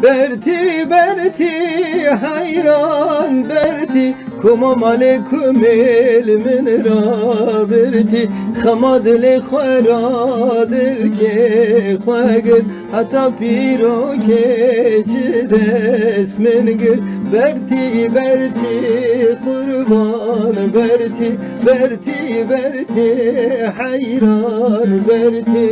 berti hayran berti kumam alekum ilmin raberti خماد لخرادر که خواگر حتی پیرو که چدس منگر برتی قربان برتی حیران برتی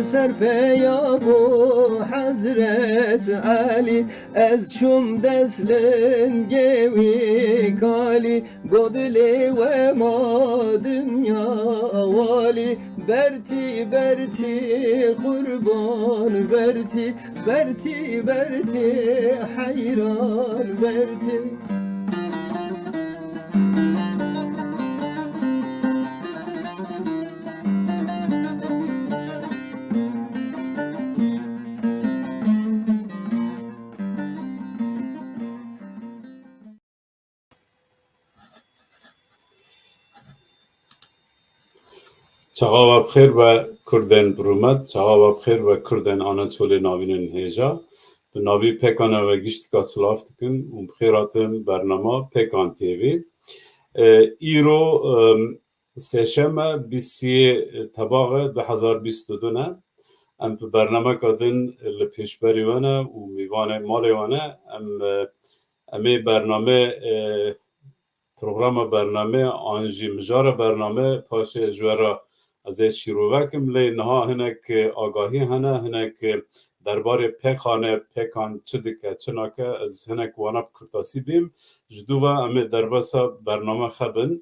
سر پیاب و حضرت علی از شم دسلن گوی کالی گدلی و ما دنیا والی برتی قربان برتی حیران برتی چاوا بخیر و کردن برومت چاوا بخیر و کردن آناتولی ناوینن هیجا به ناوی پکانه و گشت که سلاف دکن و بخیراتن برنامه پکان تیوی ایرو سشمه بیسی تباغ 2022 نه ام به برنامه کدن لپیشبری وانه و میوانه مالی وانه امی برنامه پروگرام برنامه آنجی مجار برنامه پاشه جوارا از شیروکم لی نها هنک آگاهی هنک درباره پکان چه دکه چناکه از هنک وانا کرتاسی بیم جدو و امی درباسا برنامه خبن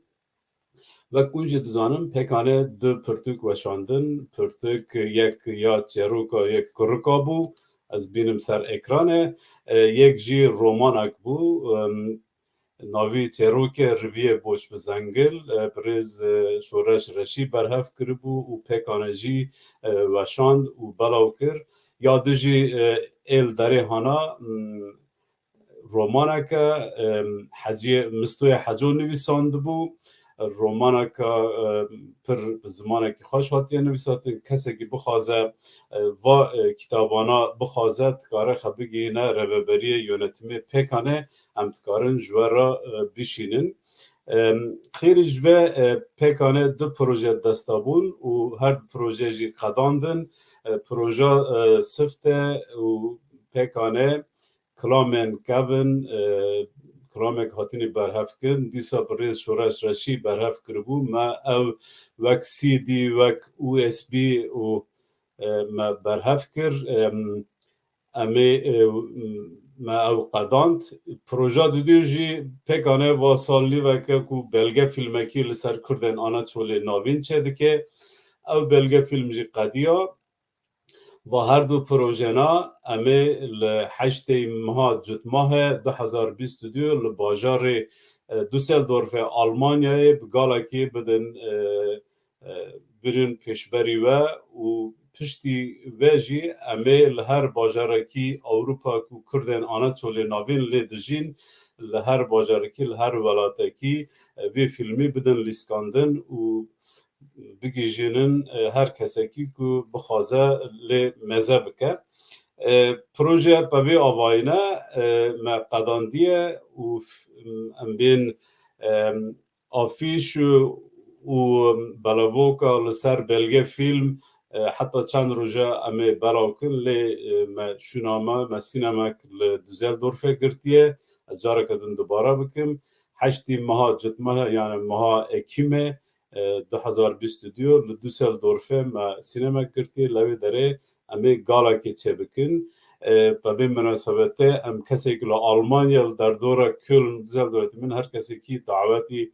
و کنج دزانم پکانه دو پرتوک وشاندن پرتوک یک یا چروکا یک کرکا بو از بینم سر اکرانه یک جی رومانک بو ناوی چروک رویه بوش بزنگل بریز شورش رشی برهف کربو و پکانجی وشاند و بلاو کر یا دجی ایل داره هانا رومانکا مستوی حجو نویساند بو رومانکا پر زمانکی خوش هاتیه نویساتن کسی که بخوازه و کتابانا بخوازه تکاره خبگی نه روبری یونتمی پکانه هم تکارن جوارا بشینن خیلی جوه پکانه دو پروژه دستابون و هر پروژه جی قداندن پروژه سفته و پکانه کلامن کبن کلامک هاتینی برهف کن دیسا بریز شورش رشی برهف کربو ما او وک سی دی وک او اس بی و ما برهف کر امی ما او قداند پروژه دیوژی پکانه واسالی وکه کو بلگه فیلمکی لسر کردن آنا چوله ناوین چه دکه او بلگه فیلم جی قدیا و هر دو پروژه نا امی لحشت ماه جد ماه 2022 لباجار دوسلدورف آلمانیای بگالا که بدن برین پیشبری و پشتی ویجی امی لهر باجارکی اروپا کو کردن آنا چوله ناوین لیدجین لهر باجارکی لهر ولاتکی وی فیلمی بدن لیسکاندن و بگیجینن هر کسی که بخوازه لی مزه بکه پروژه پوی آواینه ما قداندیه و ام بین آفیش و بلاوکا لسر بلگه فیلم حتی چند روزه امی براوکن لی ما شنامه ما سینما لدوزل دورفه گرتیه از جاره کدن دوباره بکم هشتی ماه جد ماه یعنی ماه اکیمه 2022 لدوسلدورفه ما سینما کرتی لوی داره امی گالا که چه بکن به مناسبته ام کسی که آلمانیا در دوره کلن دوسلدورف من هر کسی که دعوتی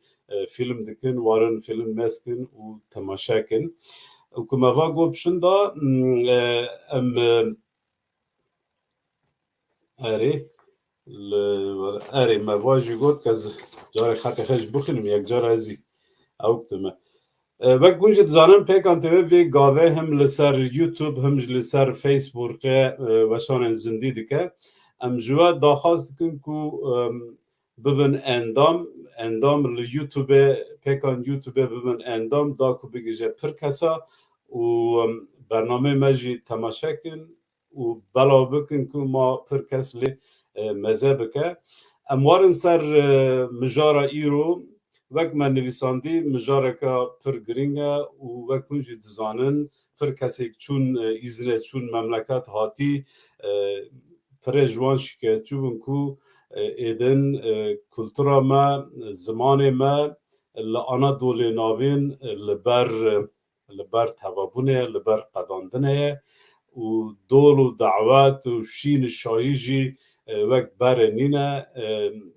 فیلم دکن وارن فیلم مسکن و تماشا کن وكما فاقو بشندا ام اري اري ما واجي قلت كز جاري خاطر خش بخنم یک جار ازي او تمام وقت گوش دزانم پیکان تیوی وی گاوه هم لسر یوتیوب هم لسر فیسبوک وشان زندی دکه ام جوا داخواست کن کو ببن اندام لیوتیوب پیکان یوتیوب ببن اندام دا کو بگیجه پر کسا و برنامه مجی تماشا کن و بلا بکن کو ما پر کس لی مزه بکه اموارن سر مجارا ایرو وک من نویساندی مجارکا پر گرینگه و وک کنجی دزانن پر کسی چون ایزنه چون مملکت هاتی پر جوان شکایت چون کو ایدن کلتورا ما زمان ما لآنا دوله ناوین لبر توابونه لبر قداندنه و دول و دعوت و شین شایجی وقت برنینه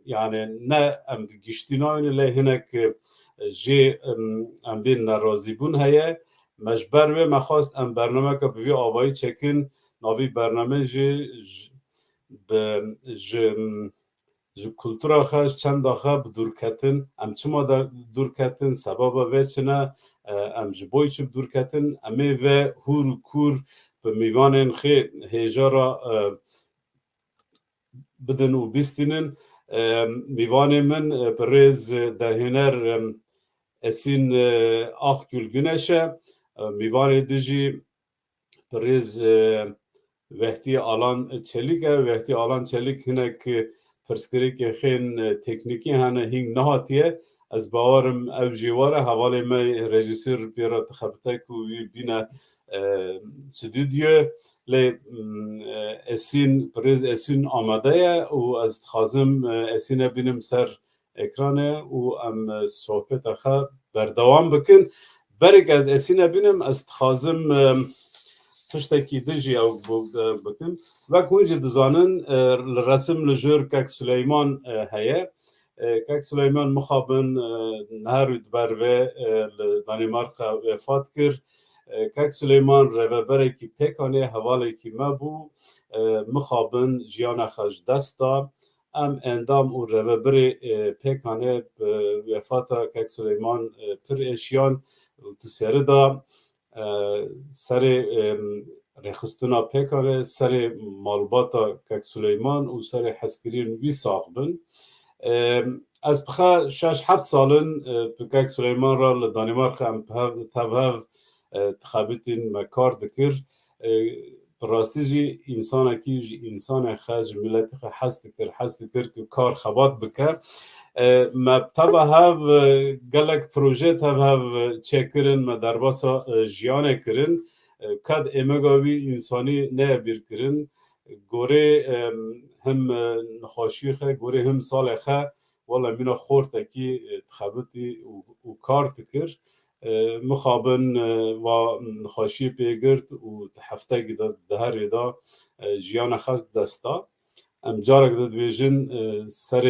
یعنی نه ام گشتیناین لی هنک جی ام بین نرازی بون هیه مجبر و مخواست ام برنامه که بوی آوایی چکن ناوی برنامه جی کلتورا خوش چند داخه بدور کتن ام چما دور کتن سبابا وچنه ام جبوی چه بدور کتن امی و هور و کور به میوانین خی هیجارا بدن و بیستینن میوان من پریز در هنر اسین آخ کل گنشه میوان دیجی پریز وقتی آلان چلیکه وقتی آلان چلیک هنه که پرسکری که خین تکنیکی هنه هنگ نهاتیه از باورم او جیواره حوالی می رژیسور بیرا تخبته که بینه استودیو لی اسین پریز اسین آماده و از خازم اسین بینم سر اکرانه و ام صحبت اخه بردوام بکن برگ از اسین بینم از خازم تشتکی دجی او بکن و کنجی دزانن رسم لجور کک سلیمان هیه کک سلیمان مخابن نهارود بروه دانمارک وفات کرد کک سلیمان روبره کی پیکانه حواله کی مبو مخابن جیان خش دستا ام اندام و روبره پیکانه وفاتا کک سلیمان پر اشیان تسره دا سر رخستنا پیکانه سر مالباتا کک سلیمان و سر حسکرین وی ساقبن از بخا 6-7 سالن کک سلیمان را لدانمارک ام تفهف تخابتین مکار دکر براستی جی انسان کی جی انسان خج ملت حس دکر که کار خبات بکر ما تبا هاو گلک پروژه تبا هاو چکرن ما درباسا جیانه کرن کد امگاوی انسانی نه بیر کرن گوره هم نخواشی خه گوره هم سال خه والا مینا خورد اکی تخابتی و کار دکر مخابن و نخاشی پیگرد و هفته ده هر دا جیان خاص دستا ام جارک داد بیجن سر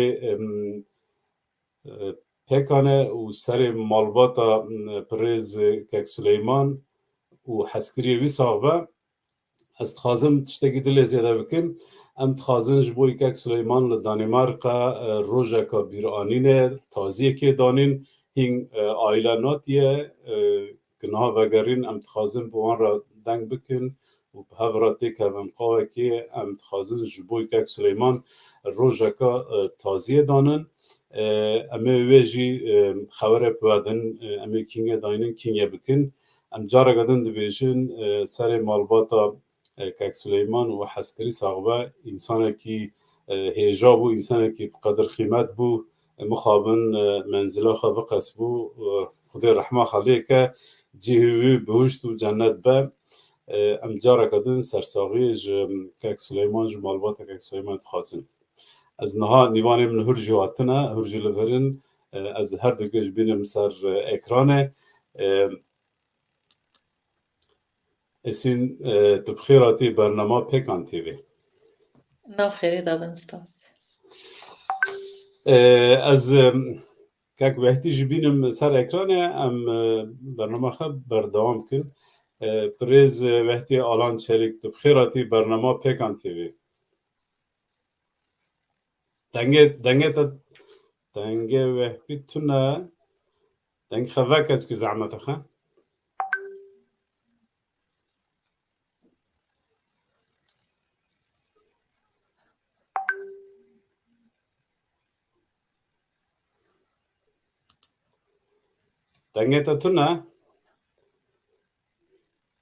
پیکانه و سر مالباتا پریز کک سلیمان و حسکری وی صاحبه از تخازم تشتگی دل زیاده بکن ام تخازن جبوی کک سلیمان لدانمارک روژه که بیرانینه تازیه که دانین هین آیلاناتیه گناه وگرین ام تخازن بوان را دنگ بکن و به هفراتی که بمقاوه که ام تخازن جبوی کک سلیمان روژه که تازیه دانن امی ویجی خبره پوادن امی کینگه داینن کینگه بکن ام جارا گدن دبیجن سر مالباتا کک سلیمان و حسکری ساقبه انسان کی هیجا بو انسان کی بقدر قیمت بو مخابن منزله خواه قصبو خدای رحمه خالیه که جیهوی بهشت و جنت به ام جارا گدن سرساقی کک سلیمان مالباتا کک سلیمان تخازن از نها نیوانه من هر جواتنا هر جلوورن از هر دگش بینم سر اکرانه اسین تبخیراتی برنامه پیکان تیوی ناو خیری دابن استاز از که وقتی جبینم سر اکرانه ام برنامه خب بردوام کن پریز وقتی آلان چریک تو بخیراتی برنامه پیکان تیوی دنگه وحبی تونه دنگ خواکت که زعمت خان دنگه تا تونه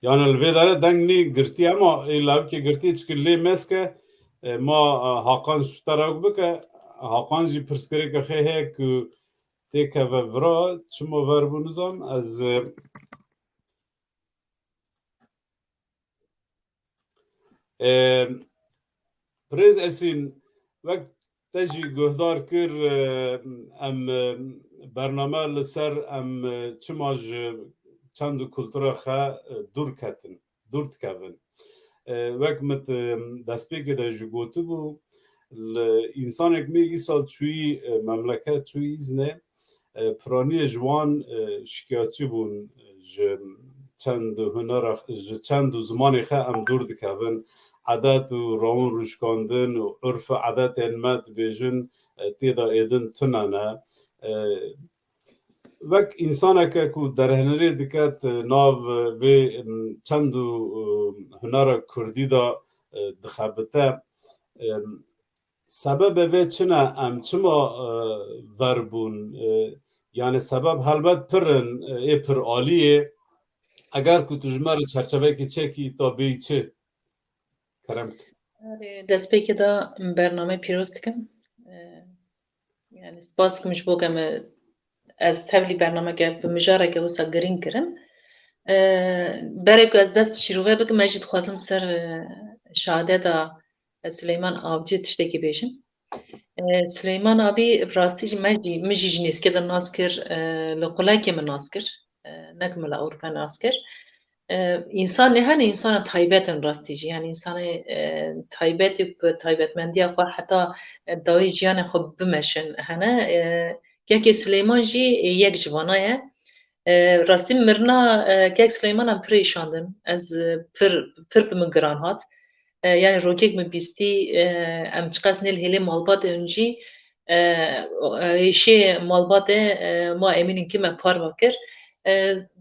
یعنی الوی داره دنگ نی گرتی اما ایلاو که گرتی چکر لی مسکه ما حاقان شفتراک بکه حاقان جی پرسکری که خیه که تیکه و ورا چما وربو نظام از پریز اسین وقت تجی گهدار کر ام برنامه لسر ام چماج چند کلتورا خا دور کتن دور تکون وقت مت دستپیک دا جگوتو بو انسان اکمی ای سال چوی مملکت چوی ازنه پرانی جوان شکایتی بون چند هنر چند زمانی خا ام دور دکون عادت و روان روشکاندن و عرف عادت انمد بیجن تیدا ایدن تنانه وک انسان که کو در هنری دکت ناو و چند هنر کردی دا دخبته سبب و چنه ام چما وربون یعنی سبب حلبت پرن ای پر آلیه اگر که تجمر چرچوه که چه کی تا بی چه کرم دست پێکی دا بەرنامەی پیرۆز دکەم یعنی سپاس کمش بۆ گەمە ئەس تەبلی بەرنامەکە بمژارێکە وسا گرنگ کردن بەرێک ئەس دەست شیرۆڤە بکەم ئەژی دخوازم سەر شادەدا سولەیمان ئاوجی تشتێکی بێژم سولەیمان ئابی ڕاستیژ مژی ژی نێسکێدا ناز کرد لە قوڵایکێ من ناز کرد نەکمە لە ئەوروپا ناز کرد انسان هر انسان تایبت راستیجی یعنی انسان تایبتمندی خو حتی دای جیان خو بمشن هنه که سلیمان جی یک جوانایه راستی مرنا که سلیمان هم پریشاندن از پر بمگران هات yani rokek mi bisti em çıkas nel hele malbat önce şey malbat ma eminim ki me par bakır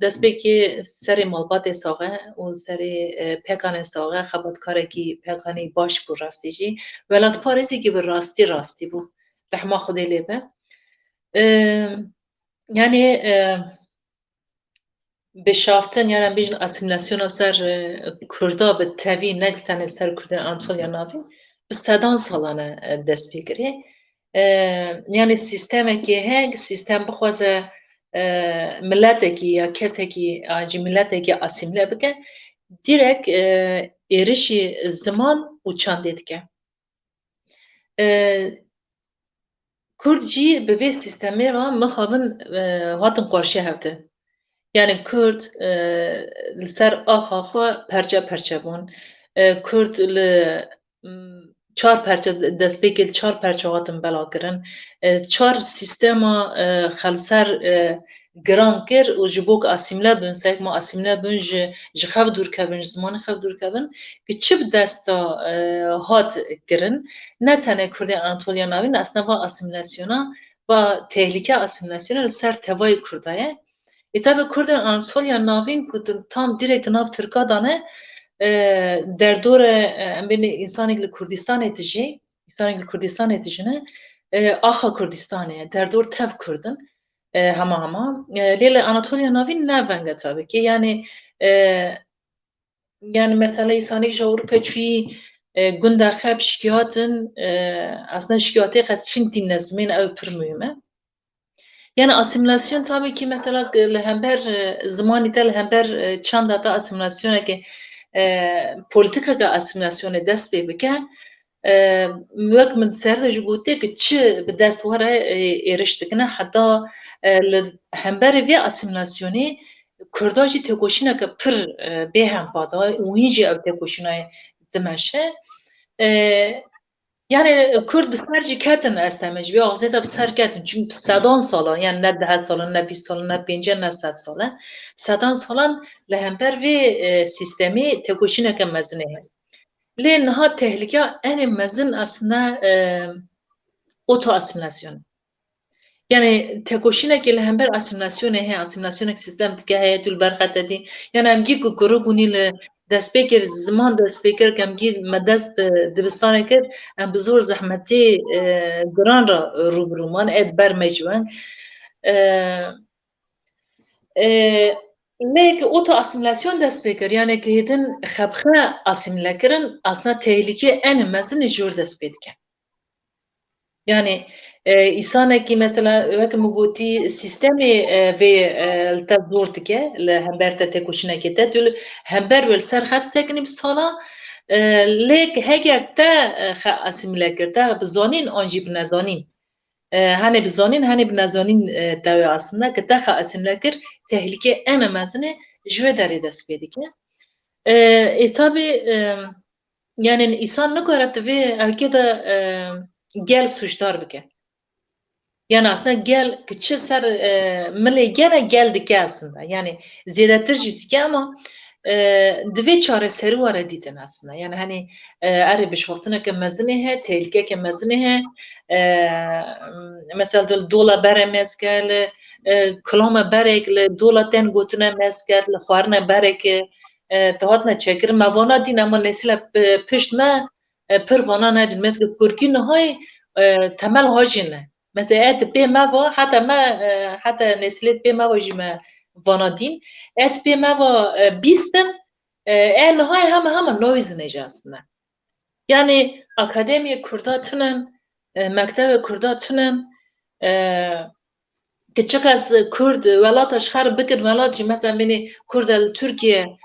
destpeki seri malbat sağa o seri pekan sağa xabatkare ki pekani baş bu rastici velat paresi ki bir rasti bu rahma khudele be yani بشافتن یعنی بیشتر اسیمیلاسیون سر کردا به تاوی نگفتن سر کردن آنتولیا نافی به صدان سالانه دست بگیره یعنی سیستمی که هنگ سیستم بخوازه ملتی که یا کسی که آنجی ملتی که اسیمیله بکن direkt erişi zaman uçandet ke Kurdji به وی سیستمی و مخابن هاتن قرشه هفته yani Kürt ser axaxwa perçe bun. Kürt li çar perçe destpêkê çar perçe hatin bela kirin. Çar sîstema xelser giran kir û ji bo ku asîmile bin sekma asîmile bin ji xev dûrkevin ji zimanê xev dûrkevin ki çi bi desta hat kirin ne tenê Kurdên Anatolya navîn esneva asîmilasyona va tehlike asîmilasyona li ser tevayê Kurda ye. Tabi Kurdên Anatolya navîn ku tam direkt nav Tirkadane derdore em bêne insanek li Kurdistanê dijî insanek li Kurdistanê dijîne axa Kurdistanê ye derdor tev Kurdin hema lê li Anatolya navîn ne venge tabii ki yani mesela insanek ji Ewropê çûyî gunda xeb şikiyatin aslında şikiyatê xwe çin tî nezmên ew pir mühim e yani asimilasyon tabii ki mesela hember zamanı tel hember çanda da asimilasyona ki politika ka asimilasyona dest beke müvek min ser de jibute ki çi bi dest wara eriştikine hatta hember ve asimilasyonu Kurdaji tekoşina ka pir behem pada uyinci ev tekoşina dimeşe Yani Kurd bi ser jî ketin estemej vê axzê de bi ser ketin çünkü bi sedan salan yani ne 10 salan ne 20 salan ne 50 ne 100 salan sedan salan li hember vê sistemê tekoşîneke mezin heye. Lê niha tehlike enê mezin aslında oto asimilasyon. Yani tekoşînekê li hember asimilasyonê heye asimilasyonek sistem dike heye tu li ber xwe te dî yani em gî ku kuribûnî li destpêkir ziman destpêkir em gî me dest bi dibistanê kir em bi zor zehmetê giran re rûbirûman ed ber me ji weng lê oto asimilasyon dest pê kir yani ku hêdin xebxe asimile kirin aslında tehlike enê mezin ji wir dest pê dike. Yani îsanekî mesela wek min gotî sîstemê vê li te zor dike li hember te têkoşînekê te tu hember wê li ser xwe disekînî bi salan lê heger te xwe asîmile kir te bi zanîn an jî bi nezanîn henê bi zanîn henê bi nezanîn te wê aslında ku te xwe asîmile kir tehlike ene mezinê ji wê derê dest pê dike. Tabii yani îsan nikare ti vê erkê de gel suçdar bike. Yani aslında gel kıçı ser milli gel dike aslında. Yani ziyadettir jî dike ama divê çareserî were dîtin aslında. Yani hani erê bişaftineke mezinê he, tehlikeke mezinê he. Mesela dola berê mezke, li kilama berek, li dola tên gotine mezke, li xwarina berekê te hatine çekirin. Me vana dîn ama nesîle pişt me pir vana nedin. Mezke Kurkî nihayê temel hajine. Mesela et pê me va heta neslê pê me va jî me vana dîn et pê me va bîstin nihayê hema navîzine jî aslında. Yani akademiye Kurda tune mektebe Kurda tune ki çiqas Kurd welata ji xwe re bikir welat jî mesela benê Kurd li Türkiye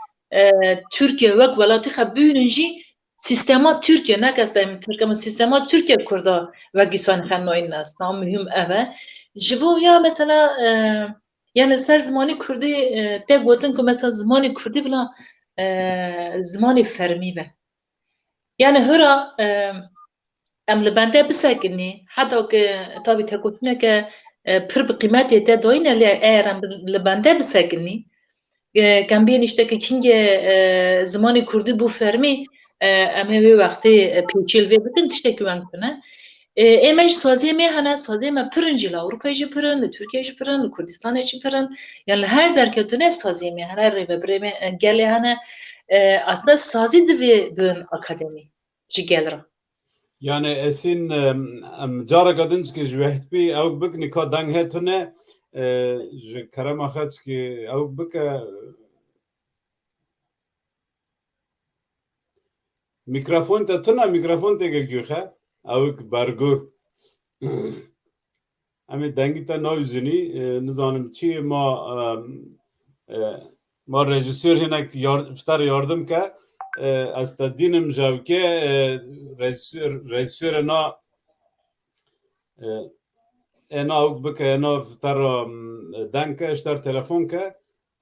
Türkiye wek welatî xwe bihînin jî sistema Türkiye ne kes demîn Türk ama sistema Türkiye Kurda ve gîsanî xwe nayînin aslında mühim ev e. Ji bo ya mesela yani ser zimanî Kurdî te gotin ku mesela zimanî Kurdî bila zimanî fermî be. Yani hira em li bende bisekinî heta ki tabii tekoşîneke pir bi qîmetê te dayîne lê eğer em li bende bisekinî kem bînin îştekî kîngê zimanî Kurdî bû fermî em ê wê wextê pêçîl vê bikin tiştekî weng bine. Ême ji saziyê me hene, saziyê me pirin jî li Ewropayê jî pirin, li Tirkiye jî pirin, li Kurdistanê jî pirin. Yani li her derketinê saziyê me hene, rêvebirê me gelê hene. Aslında sazî divê bin akademî ji gel re. Yani esin careka din ki ji wehtbî ew biknî ka deng hetune ji kerema xwe ki ew bike mikrofon te tune mikrofon te gegûxe ew bergur em ê dengî te navîzinî nizanim çi ma rejisör hinek ftar yardım ke ez te dînim jewke rejisöre na ena ew bike ena ftar deng ke ji telefon ke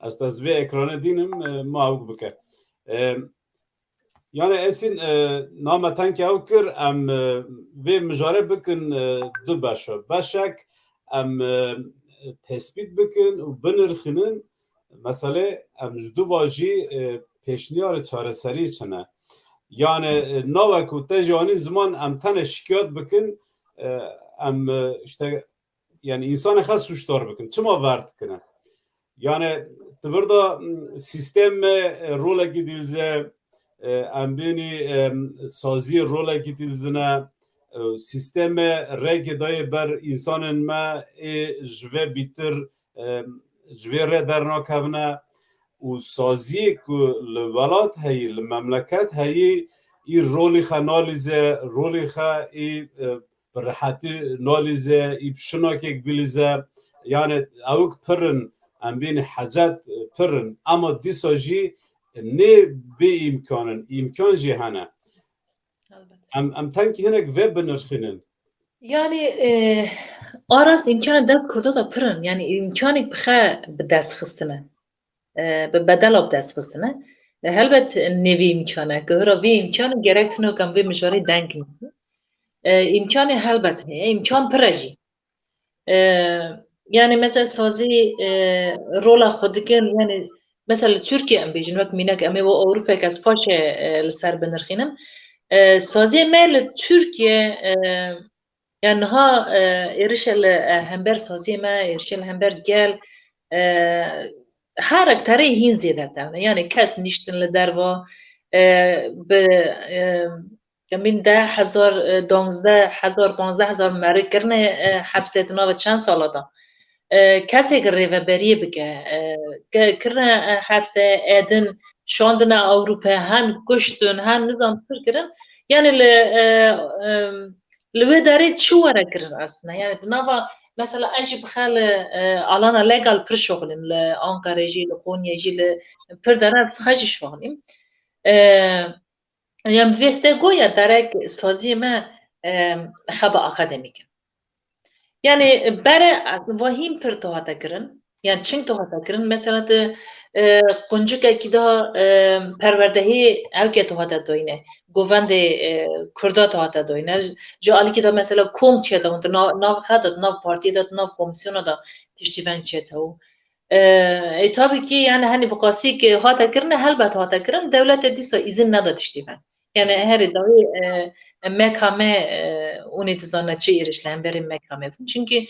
ez te vê ekranê dînim ma ew bike. Yani esin nama tenke ew kir em vê mijare bikin du beşe. Beşek em tespît bikin û binirxinin meselê em ji duva jî pêşniyarê çareserî çine. Yani nava ku te ji anî ziman em tene şikayet bikin em işte yani insanê xwe suçdar bikin. Çima ver dikine? Yani di vir da sistem rolekî dîze em bînî saziyê rolekî dîzine sisteme rêgê dayê ber însanên me ê ji vê bîtir ji vê rê dernakevne û saziyê ku li welat heyî li memleket heyî î rolê xwe nalîze rolê xwe ê bi rehetî nalîze î şinakek bilîze yani ew pirin em bînî hecet pirin ama dîsa jî ne bê imkanin imkan jî hene em tenkî hinek vê binirxînin. Yani aras imkanı dest kurda da pirin yani imkanek bixe bi dest xistine bi bedela bi dest xistine helbet nevî imkanek hira vê imkanı gerektine kam vê mijarê denk امکان هلبت هست امکان پرجی يعني مثلا سازي رولا خودكن يعني مثلا تركيا ام بيجن وقت مينك امي و اوروبا كاس باش لسر بنرخينم سازي مال تركيا يعني ها إرشل همبر سازي ما إرشل همبر جال هارك ترى هين زيادة تاعنا يعني كاس نشتن لدروا ب كمين 10,000 12,000 15,000 مرة كرنا حبستنا و چند سالا دا کسی که ریوبری بگه کرنا حبسه ادن شاندنا اروپا هن گشتن هن نظام پر کرن يعني لوی دارید چو ورا کرن اصلا يعني دنابا مثلا اجي بخال الانا ليغال پر شغلم لانقره جي لقونيا جي پر دارد خاجي شغلم يعني فيسته گویا درک سازی ما خبا اکادمیک يعني برا وهیم پر توهاتا کرن يعني چنگ توهاتا کرن مثلا قنجوك كده پروردهی او که توهاتا دوینه گووند کردا توهاتا دوینه جا علی كده مثلا کوم چه داوند ناو خداد ناو پارتی داد ناو کمیسیون دا تشتیفن چه تاو ایتابی که يعني هنی بقاسی که هاتا کرن هلبت هاتا کرن دولت دیسا ایزن نداد تشتیفن يعني هر داوی مکامه اونی تزانه چه ایرش لهم بریم مکامه چونکه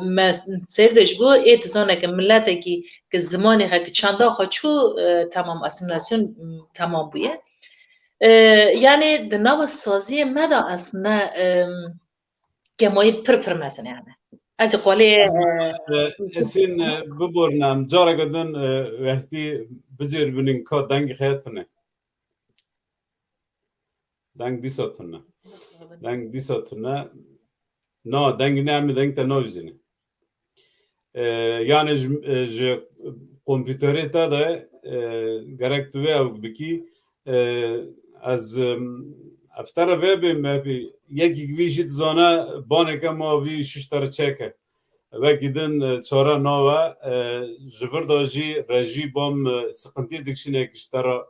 ما سردش گو ای تزانه که ملته که زمانی که چنده خواه چو تمام اسیمیلاسیون تمام بویه يعني دناو سازی مدا اصلا که مایی پر مثلا يعني از قوله اسین ببرنم جارا گدن وقتی بجر بنین که دنگ خیاتونه دنگ دیساتونه دنگ دیساتونه نه دنگ نمی دنگ تا نوزینه yani ji kompüterê te de gerek tu vê ew bikî ez eftera vê bê me bî yekî wî jî dizane baneke ma wî şiş tere çeke wekî din çara nawe ji vir de jî rejî bam siqintiyê dikişîne ji tera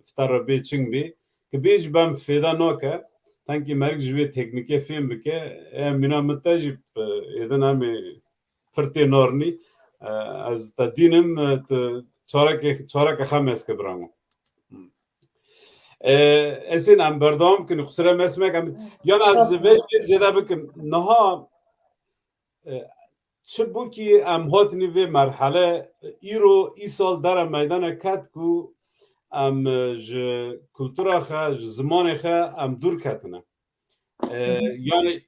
eftera bê çing bê ki bê ji bem fêda nake tenkî merg ji vê teknîkê fêm bike em mîna min te jî êdin em فرتي نورني از تدينم چارك خمس كبرامو اسين ام بردام كن خسره مسمك يعني از وجه زياده بكم نها چبو کی ام هاتنی و مرحله ایرو ای سال در میدان کت کو ام ج کلتورا خا زمان خا ام دور کتنه يعني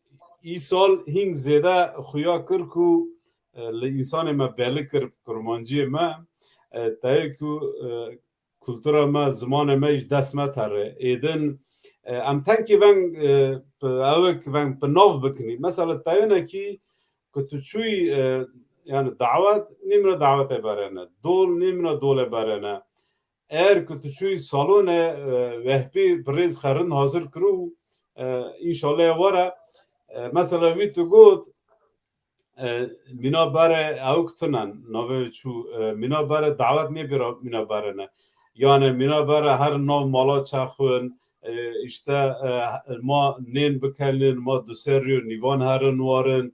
ای سال هنگ زیاده خویا کر کو لإنسان ما بلکر کرمانجی ما تایی که کلتورا ما زمان ما ایش دست ما تره ایدن ام تنکی ونگ اوک ونگ پناف بکنی مثلا تایی نکی که تو چوی yani davet nimra davete berene dol nimra dole berene eğer که تو چوی salone vehbi briz xerin hazır kru inşallah vara mesela vi tu god مینا بره اوکتونن نوه چو مینا بره دعوت نی برا مینا بره نه یعنی مینا بره هر نو مالا چخون işte ما نین بکلین ما دوسریو نیوان هرن وارن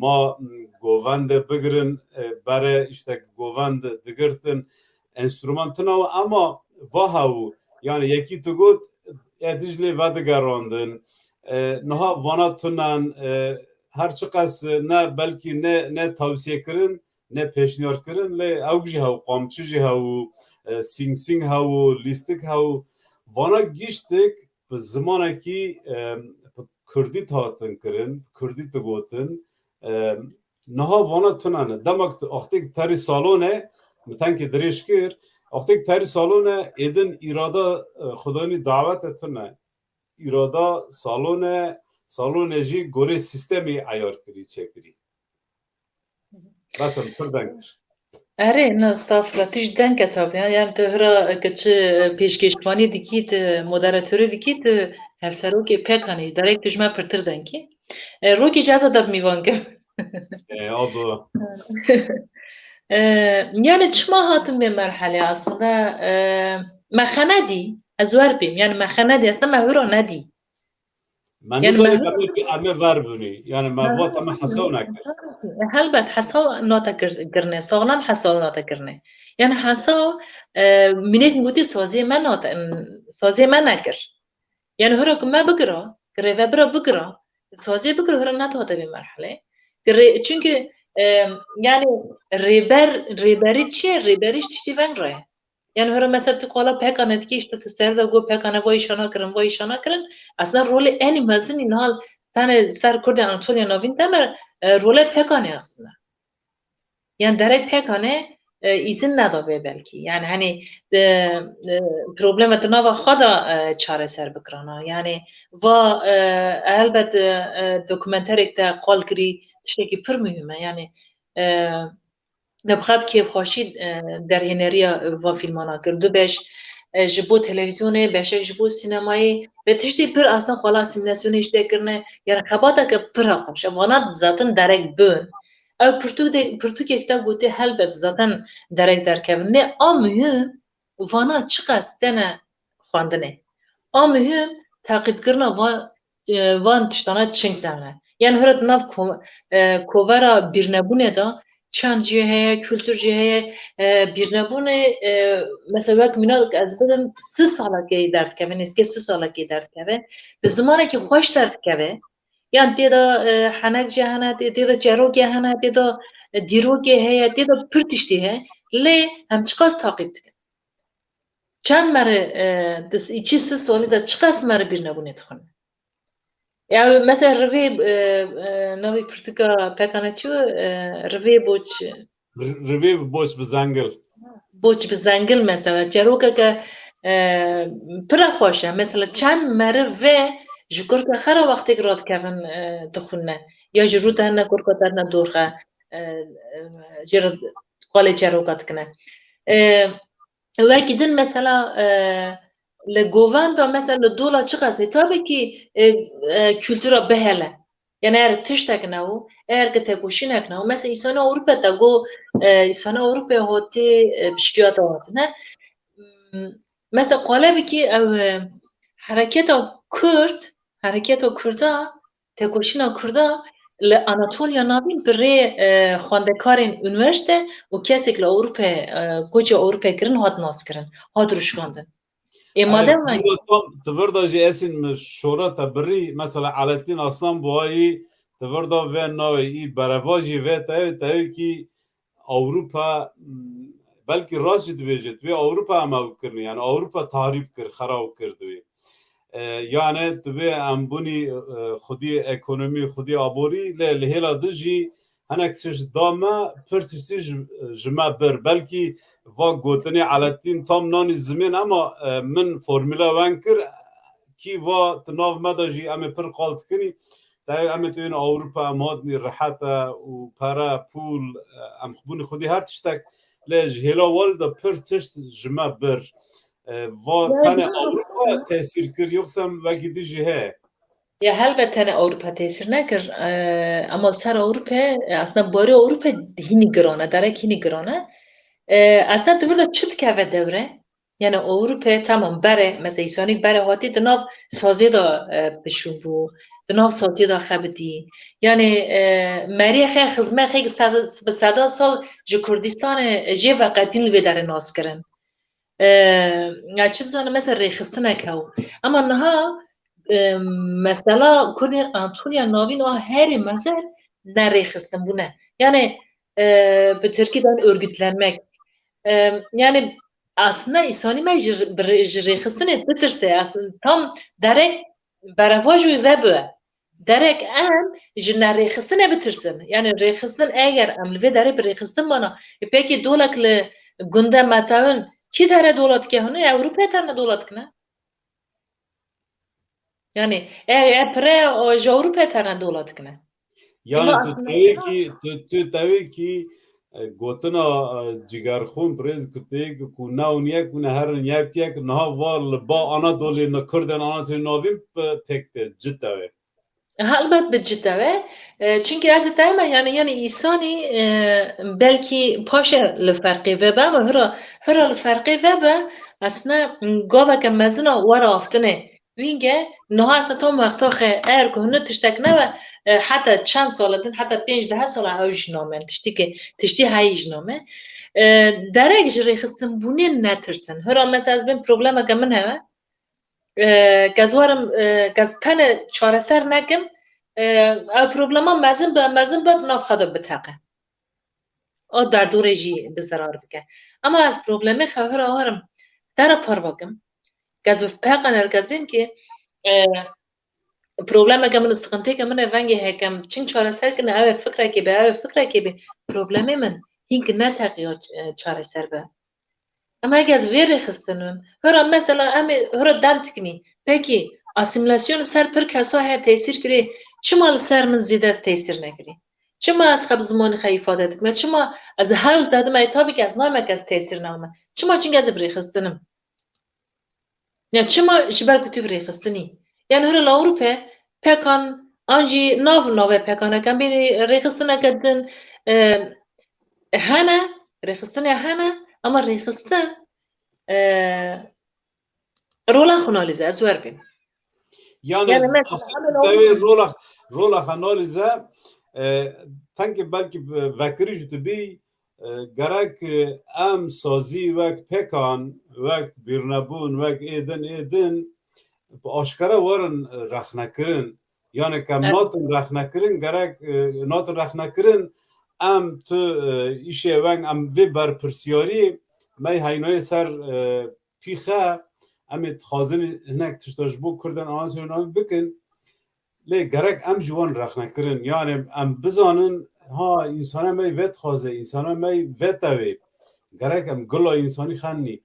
ما گووند بگرن بره işte گووند دگرتن انسترومنتنا اما واهو yani یکی تو گود ادیجلی ودگراندن نها وانا تونن هر چقدر نه بلکه نه توصیه کردن نه پیشنهاد کردن لی اوجی هاو قامچی هاو سینگ هاو لیستک هاو وانا گیشتک به زمانی که کردی تاتن کردن کردی تگوتن نها وانا تونانه دمک اختی تری سالونه متن که دریش کر اختی تری سالونه ایدن اراده خدانی دعوت تونه اراده سالونه saloneci gore sistemi ayar kiri çekiri. Basın turdandır. اره نه استغفر تیج دنگ کتاب yani تهرا کچه پیشکشوانی دکیت مدراتوری دکیت هر سرو که پکنی درک تجمع پرتر دنگی رو که جازه دب میوانگم Abu. yani çma hatım bir merhale aslında مخندی ازوار بیم yani مخندی aslında mehura ندی من يعني نزل ما أمي وربوني يعني ما فات أما حسوا نكر هلبت حسا ناتا کرنه ساغلام حسا ناتا کرنه يعني حسا منك موتي سازي ما ناتا سازي ما نكر يعني هرك ما بقرا كريفا برا بقرا سازي بقرا هرا ناتا هتا بمرحلة çünkü yani rehberi çiğ rehberiş tişti ven raya. Yani hora mesela tıkala pek anet ki işte tser da go pek ana vay şana kırın aslında rolü en mazın inhal tane ser Kurdi Anatolia Novin demer role pek ane aslında. Yani derek pek ane izin nadabe belki. Yani hani problemet nava xada çareser bikrana. Yani va elbet dokumenterik de qal kiri tişteki pir mühime. Yani نبخاب کیف خوشی در هنریا و فیلمانا کرد بیش جبو تلویزیونه بیشک جبو سینمایی به تشتی پر اصلا خلا سیمولاسیون اشته کرنه یعنی خباتا که پر خمش وانات ذاتن درک بون او پرتو که کتا گوته هلبت ذاتن درک درکبنه آمهم وانات چقاس دنه خواندنه آمهم تعقیب کرنه وان تشتانه چنگ زمنه yani hırat nav kovara bir nebune da çand ciheye, kültür ciheye bir nebune mesela vak minal az bilim 3 sala ki dert keve, neske 3 sala ki dert keve. Bi zamana ki hoş dert keve. Yani teda hanak cihana, teda cero cihana, teda diro ciheye, teda pürtişti he. Le hem çıkas takip dikin. Çand mere des 2 salı da çıkas mere bir nebune tıkın. يعني مثلا رفي نوي برتقا بكانة شو رفي رفي بوش بزنگل بزنگل مثلا جروكا كا برا خوشة مثلا چند مرة و جكور كا خرا وقت رات كفن دخونه يا جروت هنا كوركا ترنا دورخا جرد قال جروكا تكنه وكيدن مثلا لگوان دا مثلا دولا چقدر tabii ki kültüra behele yani eğer tiştek ne o eğer ki tekuşinek ne o mesela İsa'nın Avrupa'da go İsa'nın Avrupa'ya hotti bişkiyata hotti ne mesela qalabi ki hareketa Kürda tekuşina Kürda le Anatolia navin bire xwendekarin üniversite o kesik le Avrupa goca Avrupa girin hat nas kirin hat ruşkandin madem تفرض جي اسن شورتا بري مثلا علتين اصلا بوهاي تفرض و نوعي برواجي و تاوي كي اوروبا بلكي راشد بيجت و اوروبا ما بكرني يعني اوروبا تعريب كر خراب كردوي يعني تبي امبوني خدي ايكونومي خدي ابوري لهلا دجي هناك سج داما پرتسج جما بر بلكي و گوتنی علتین تام نانی زمین اما من فرمولا وانکر کی و تناف مداجی اما پر قالت کنی دای اما تو این اوروپا امادنی رحتا و پارا پول ام خبونی خودی هر تشتک لیج هلا والدا پر تشت جما بر و تنه اوروپا تاثیر کر یوکسم وکی دیجی ها یا هلبت تنه اوروپا تاثیر نکر اما سر اوروپا اصلا باری اوروپا هینی گرانه درک هینی گرانه اصلا تفرد چت که دوره یعنی اروپا تمام بره مثلا ایسانی بره هاتی دناف سازی دا بشوبو دناف سازی دا خبدی یعنی مری خیلی خزمه خیلی صدا سال جو کردستان جه وقتین لوی داره ناس کرن چه بزانه مثلا ریخستنه که اما نها مثلا کردی آنتونیا ناوین و هری مثلا نریخستن بونه یعنی به ترکی دان örgütlenmek yani aslında İsa'nı mecrı bitirse aslında tam derek beravajı ve bu derek em jina rexistine bitirsin yani rexistin eğer em ve derek rexistin bana peki dolaklı günde matağın ki dere dolat ki hone Avrupa tane dolat ki ne yani pre o Avrupa tane dolat ki ne yani tu tabii ki گوتنا جگرخون پریز کتی کو ناونیه کنه هر نیابیه که نه وال با آنا دولی نکردن آنا توی نویم پکته جدوه Elbette ciddi çünkü az deme yani insani belki paşa الفرقی و به هر الفرقی و به aslında گاوا که مزنا ورا افتنه وینگه نه است تا وقتا خه اگر که نه تشتک نه و حتی چند سال دن حتی 5-10 سال هایش نامه تشتی که تشتی هایش نامه درک جری خستم بونه نترسن هر مثلا از بین پروبلم که من هوا گزوارم گز تن چاره سر نکم پروبلم مزن به ناف خدا بتاقه او در دوره جی بزرار بکه اما از پروبلم خواهر آورم در پر بکم گز پیغانر گز بین که پروبلم که من استقنته که من ونگی هکم چنگ چاره سر کنه او فکره که به او فکره که به پروبلم من هینک نتاقی چاره سر به اما اگه از ویره خستنم هر مثلا هر دانت کنی پکی اسیمیلاسیون سر پر کسا های تاثیر کری چما سر من زیاده تاثیر نکری چما از خب زمان خیلی ifade دکمه چما از حال دادم ایتابی که از نام از تاثیر نامه چما چنگ از بری خستنم یا چما جبر کتی بری خستنی یعنی هر لاوروپه پکان آنجی ناو پکانه کم بینی ریخستنه کدن هنه ریخستنه هنه اما ریخستن رولا خنالیزه از ور بیم یعنی مثلا رولا خنالیزه تنک بلکه وکری جوت بی گرک ام سازی وک پکان وک بیرنبون وک ایدن با آشکاره وارن رخ نکرن یعنی کم ناتن رخ نکرن گرک ناتن رخ نکرن ام تو ایشه ونگ ام وی برپرسیاری می هینای سر پیخه امی تخازن هنک تشتاش بو کردن آنسون نام بکن لی گرک ام جوان رخ نکرن یعنی ام بزانن ها انسان می ویت خازه انسان می ویت دوی گرک ام گلا انسانی خانی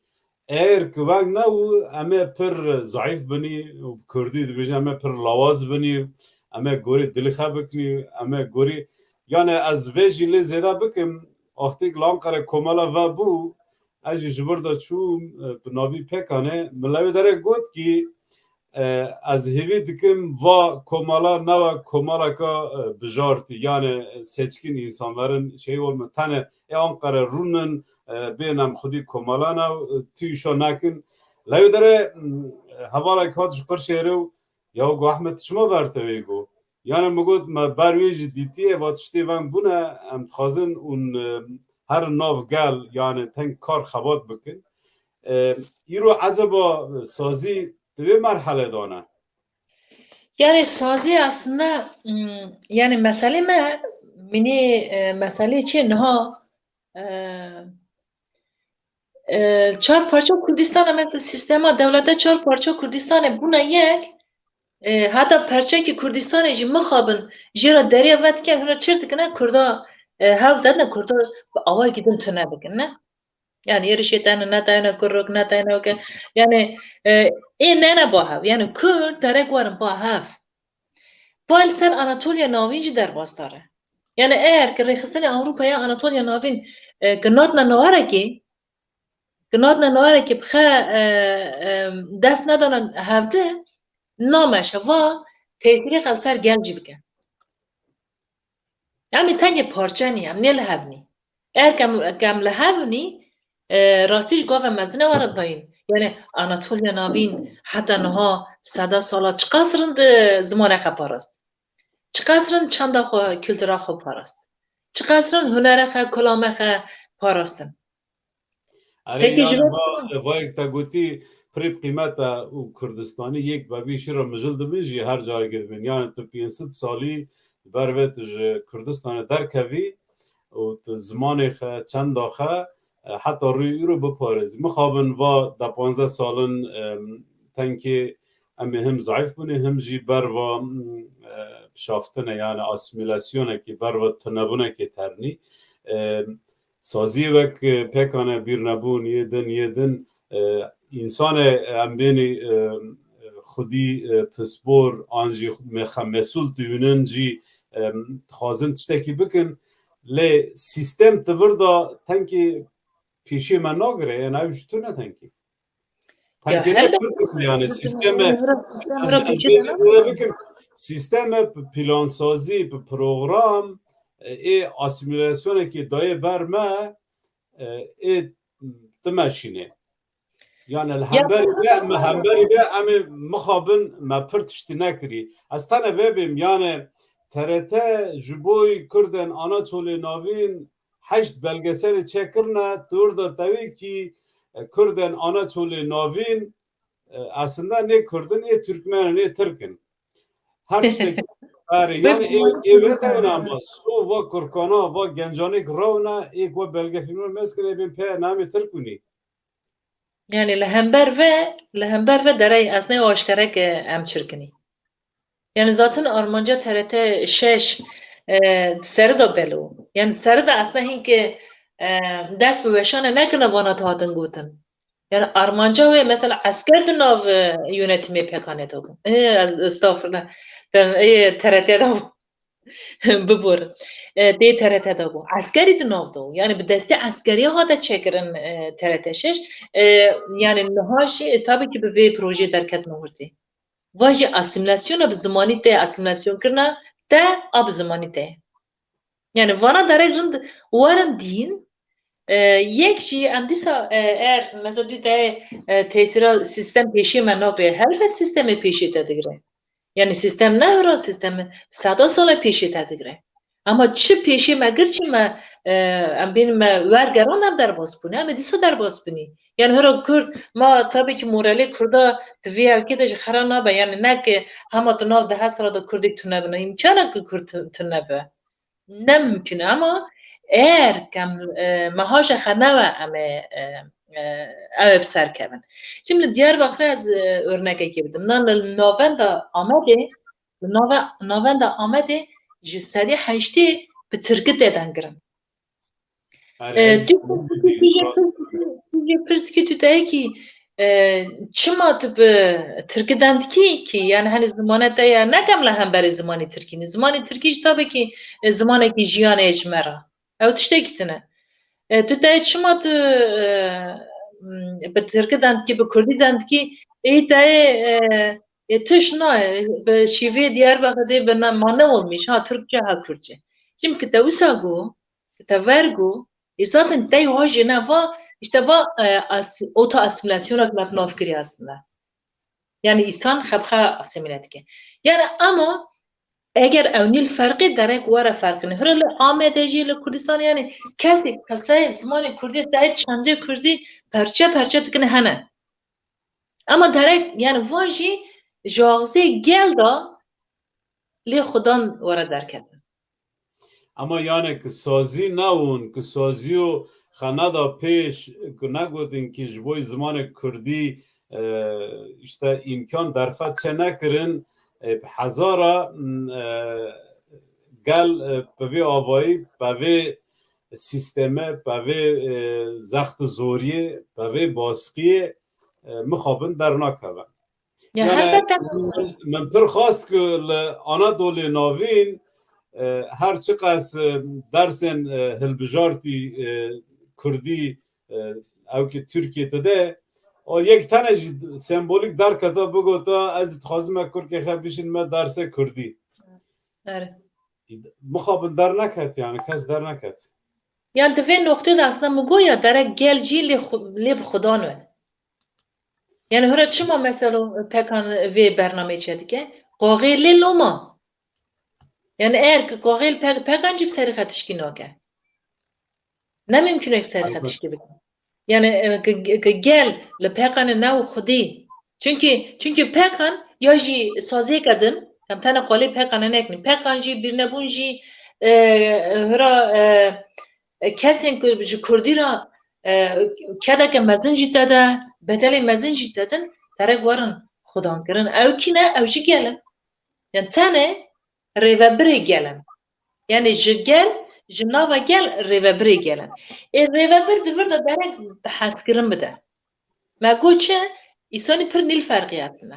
ایر که ونگ نو امی پر ضعیف بنی و کردی دبیجن امی پر لواز بنی امی گوری دلخه بکنی امی گوری یعنی از ویجی لی زیده بکم اختی لانقره کمالا و بو از جوردا چوم بناوی پکانه ملاوی داره گوت کی از هیوی دکم و کمالا نو کمالا که بجارتی یعنی سچکین انسانların şey olma tane آنقره رونن بینم خودی کمالا نو تویشو نکن لاوی داره حوالا که هاتش قرشیرو یا گو احمد شما برته ویگو یعنی مگود ما برویج دیتیه واتشتی ون بونه ام تخازن اون هر ناو گل یعنی تنگ کار خبات بکن ایرو عذابا سازی دوی مرحله دانه یعنی سازی اصلا یعنی مسئله منی مسئله چه نها چهار پارچه کردستان مثل سیستما دولت چهار پارچه کردستان بونه یک حتی پرچه که کردستان جی مخابن جرا دریا وقت که هر چرت کنه کردا حال دادن کردا آوای گیدن تنه بکن نه یعنی یه شیطان نه تاینه کرک نه تاینه که یعنی این نه با هف یعنی کرد درک وارن با هف وایل سر آناتولیا ناوین در باز داره یعنی اگر که ریخستن اروپا یا آناتولیا ناوین گنات نواره که بخه دست ندانن هفته نامش و تأثیری قصر گنجی بکن یعنی تنگ پارچه نیم نیل هفنی اگر کم لحفنی راستیش گوه مزنه وارد داین یعنی آناتولیا ناوین حتی نها 100 سالا چقصرند زمان خو پاراست چقصرند چند خو کلتورا خو پاراست چقصرند هنر خو کلام خو پاراستن اره یعنی با یک تا گوتی پریب قیمت او کردستانی یک بابیشی را مجلد بیجی هر جای گردبین یعنی تو 500 سالی بروید کردستان درکوی و تو زمان چند داخه حتی روی رو بپارز مخابن و دا 15 سالن تنکی امی هم ضعیف بونه هم جی بر و شافتنه یعنی اسیمیلاسیونه که بر و تنبونه که ترنی سازی وک پکانه بیر نبون یه دن انسان امبینی خودی پسپور آنجی مسئول دیونن جی خازن تشتکی بکن لی سیستم توردا تنکی پیشی من ناگره یعنی اوش تو نه تنکی تنکی نه یعنی سیستم پلانسازی پروگرام ای اسیمیلاسیونه که دایه برمه ای دمشینه Yani Ya hemberi ve emi mixabin me pir tiştî nekirî. Ez tane vebim yani TRT ji boî Kurdên Anaçolê navîn heşt belgeselê çekirine dur da tevî ki Kurdên Anaçolê navîn aslında ne Kurdin ne Türkmen ne Türk'ün. Her tiştekî yani evet ama su ve Kurkana ve Gencanik Ravna ilk ve belge filmi meskine bin pe nami Türk'ünî. yani lehember ve derey aslında aşkarek em çirkini. Yani zaten Armanca TRT 6 seri da belo. Yani seri da aslında hinki ders bi weşane nekine bana tahatin gotin. Yani Armanca ve mesela asker de nav yönetimi pekane da bu. Estağfurullah. TRT'de bu. Bibur. Dê TRT'de bu. Askeri de nav da. Yani bir deste askeri ha da çekirin TRT 6. Yani nihaşi tabii ki bir proje derket nurti. Vaji asimilasyona bi zimanî te asimilasyon kirina te a bi zimanî te. Yani vana derek rind warin dîn yek jî em dîsa eğer mesela tu te tesîra sistem pêşî me nakiriye helbet sistemê pêşî te digire. Yani sistem ne hira sistemi sada sala pêşî te digire. Ama çi pêşî me gir çi me em bên me wergeran em derbas bûne em ê dîsa derbas binî. Yani hira Kurd ma tabii ki moralê Kurda di vê evkê de ji xera nabe yani ne ki hema tu nav 10 sala da Kurdek tunebine imkana ki Kurd tunebe. Ne mümkün ama eğer kem mehaja xeneve em ev serkevin. Şimdi Diyarbakır'a az örnek ekebildim. Navenda Amedê navenda Amedê ji sedî heştê bi Tirkî têden girin. Tu pirsgî tu deyekî çima tu bi Tirkî dikî ki yani hani zimane te ya nekem le hemberî zimanê Tirkî. Zimanê Tirkî jî tabii ki zimanekî jiyanê ji me ra. Ew tiştekî tune. Tu te çima tu bi Tirkî dikî bi Kurdî dikî ê te tuş nayê bi şîvê Diyarbakır'da bi mane olmuş ha Türkçe ha Kürtçe. Şimdi ki te wisa got ki te vergo zaten te hoje nava işte va ota asimilasyona me nav kiriye aslında. Yani insan xebxe asimile dike. Yani ama eğer ewnîl ferqê derek were ferqine. Hira li Amedê jî li Kurdistan yani kesê qeseyê zimanê Kurdî sahip çandê Kurdî perçe perçe dikine hene. Ama derek yani van jî ji axizê gel da lê xudan were derketin. Ama yani ki sazî newin ki saziyo xeneda pêş ku negotin ki ji bo zimanê Kurdî işte imkan derfet çê nekirin hezara gel bi vê avayî bi vê sisteme bi vê zext û zoriyê bi vê baskiyê mixabin dernakevin. Ya Yani helbette min pir xwast ku li Anadolê navîn her çi qas dersên hilbijartî Kurdî ew ki Tirkiyeyê de o yek tane jî sembolîk derketa bigota ez dixwazim me Kurkê xwe bişîn me dersê Kurdî. evet. Mixabin derneket yani kes derneket. Yani di vê noktayê de aslında min goya derek gel jî lê bi xudan we. Yani hira çima mesela pekan vê bernameyê çê dike? Qoxê lê loma. Yani eğer ki qoxê pekan jî bi serî xwe tişkî nake. Ne mümkün ek serî xwe tişkî bike. Yani gel li pekanê new xwedî. Çünkü pekan ya jî saziyek edin em tane qolê pekanê nekin. Pekan jî birnebûn jî hira kesên ku ji Kurdî ra kedeke mezin jî te de bedelê mezin jî te din derek werin xudankirin. Ew kîne ew jî gelin. Yani tane rêvebirê gelin. Yani ji gel ji nava gel rêvebirê gelin. Rêvebir divir da derek bi hezkirin bide. Me got çi îsonî pir nîl ferqî aslında.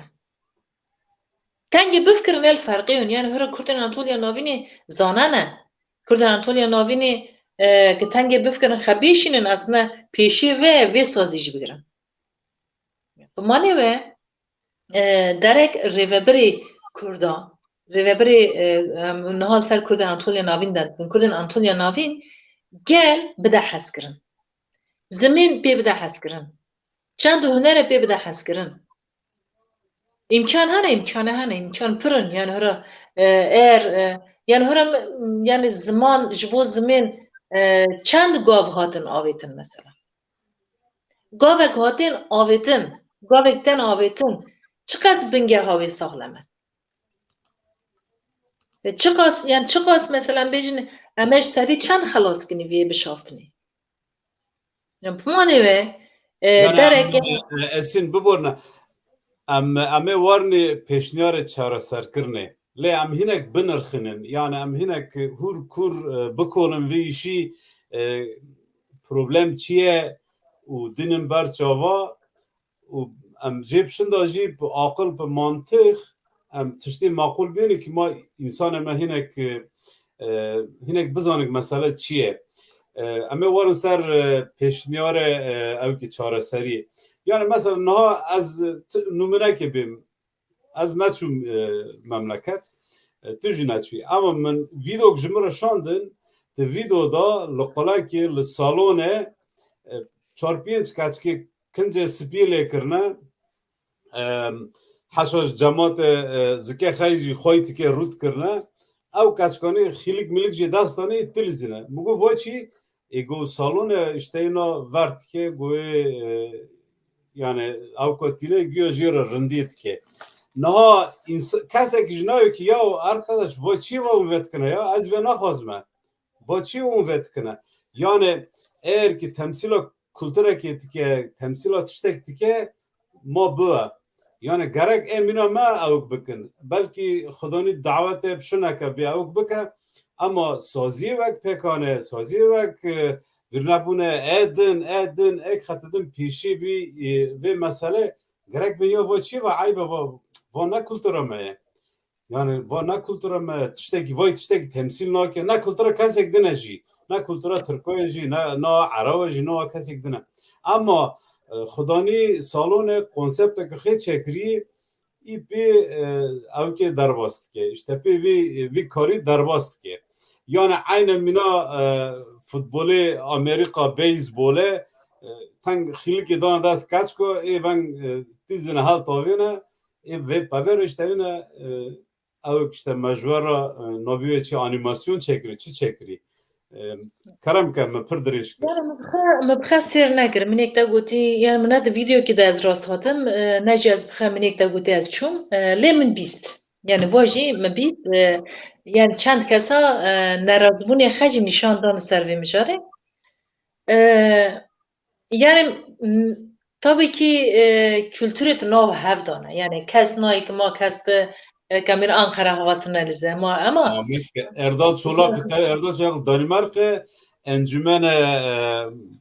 Tengê bifkirin el ferqîyon yani hira Kurdên Anatolya navînê zanane. Kurdên Anatolya navînê ki tengê bifkirin xebêşînin aslında pêşî vê sazî jî bigirin. Bi manê we derek rêvebirê Kurda rêvebirê niha ser Kurdên Anatolya navîn de Kurdên Anatolya navîn gel bide hezkirin. Zimên pê bide hezkirin. چند هنر پی بده حس کردن امکان هنه امکان پرن یعنی هر ایر یعنی هر یعنی زمان جبو زمین چند گاو هاتن آویتن مثلا گاوک هاتن آویتن گاوک تن آویتن چقدر بنگه هاوی ساغلمه چقدر مثلا بیشن امش سری چند خلاص کنی وی بشافتنی یعنی پمانه و Yani درک esin biborna em warni peşniyar çare serkirne lê em hinek binirxinin yani em hinek hur kur bikolin vê işî problem çi ye û dinin ber çava û em jê pişinda jî bi aqil bi mantık em tiştê maqul bêne ki ma însan me hinek bizanik mesele çi ye em ê warin ser pêşniyarê ew ki çareserî yani mesela niha ez numunekê bêm ez neçûm memleket tu jî neçûyî ama min vîdok ji min re şandin di vîdoda li qulekê li salonê çar pênc keçikê kincê spî lêkirine heşa ji cematê zikê xey jî xwe dike rû dikirine ew keçikanê xîlik milîk jê dest danê dilîzîne min got ve çî ego salonê işteyna ver dike goyê yani ew kotîne güya jê re rindî dike niha kesekî ji nayê ki ya arkadaş ve çî ve hûn vê dikine ya ez vê naxwazime ve çî hûn vê dikine yani eğer ki temsîla kulturekê dike temsîla tiştek dike ma bibe yani gerek emîna me ew bikin belkî xwedanî davetê bişineke bê ew bike ama saziyê wek pêkane saziyê wek birnebûne edin ek xetidin pêşî vê mesele gerek bin ya ve çî ve eybe ve ne kultura me ye yani ve ne kultura me tiştekî vay tiştekî temsîl nake ne kultura kesek dine jî ne kultura Tirkoyê jî ne Erawê jî ne kesek dine ama xwedanî salonê konsepteke xê çekirî î pê evkê derbas dike işte pê vî karî derbas dike yani aynen mîna futbolê Amerîka beyzbolê teng xîlikê dana dest keç ku ê ben tîzine hel tavîne ê vê pever işte hûne ew işte mejwera naviyê çi animasyon çekirî çi çekirî kerem ke me pir dirêj kir ما بخواه سیر نکر من یک تا گوتی یعنی من ده ویدیو که ده از راست هاتم نجی از بخواه من یک تا گوتی از چوم لی من بیست یعنی واجی من بیست یعنی چند کسا نرازبونی خجی نشان دان سر وی مجاره yani tabii ki kültürü nov hevdana yani kes nay ki ma kes be kamil Ankara havasını elize ama Erdal Çolak Erdal Çolak Danimarka encümene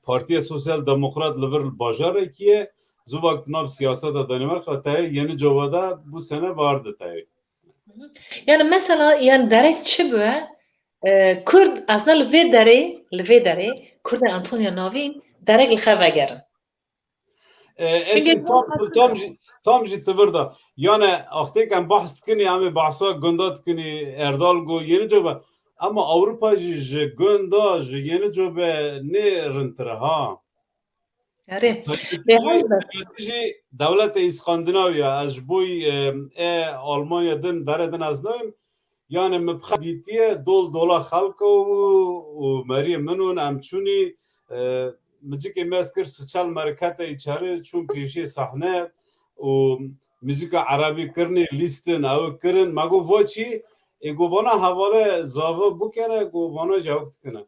Partiya Sosyal Demokrat Liver Bajarı ki zu vakit nav siyaseta Danimarka te yeni cevada bu sene vardı te. Yani mesela yani derek çi bu Kurd aslında li dere Kurd Antonio Navin derek li xeve gerin. Esin tam jî tıvırda yani axtêkan bahs dikini em bahsa gunda dikini Erdal go yeni cevada ama Avrupa ji gunda ji yeni cebe nê rintir ha. Yani jî dewletê İskandinavya ez boy Almanya din deredin ez nayim yani me dîtiye dola xelka û meriyê min hûn em çûnî micikê mez kir siçal merekete içeri çûn pêşê sahne û müzika Erebî kirinê lîstin ew kirin me got ve çî got vana hevale zave bûkene got vana jî ew dikine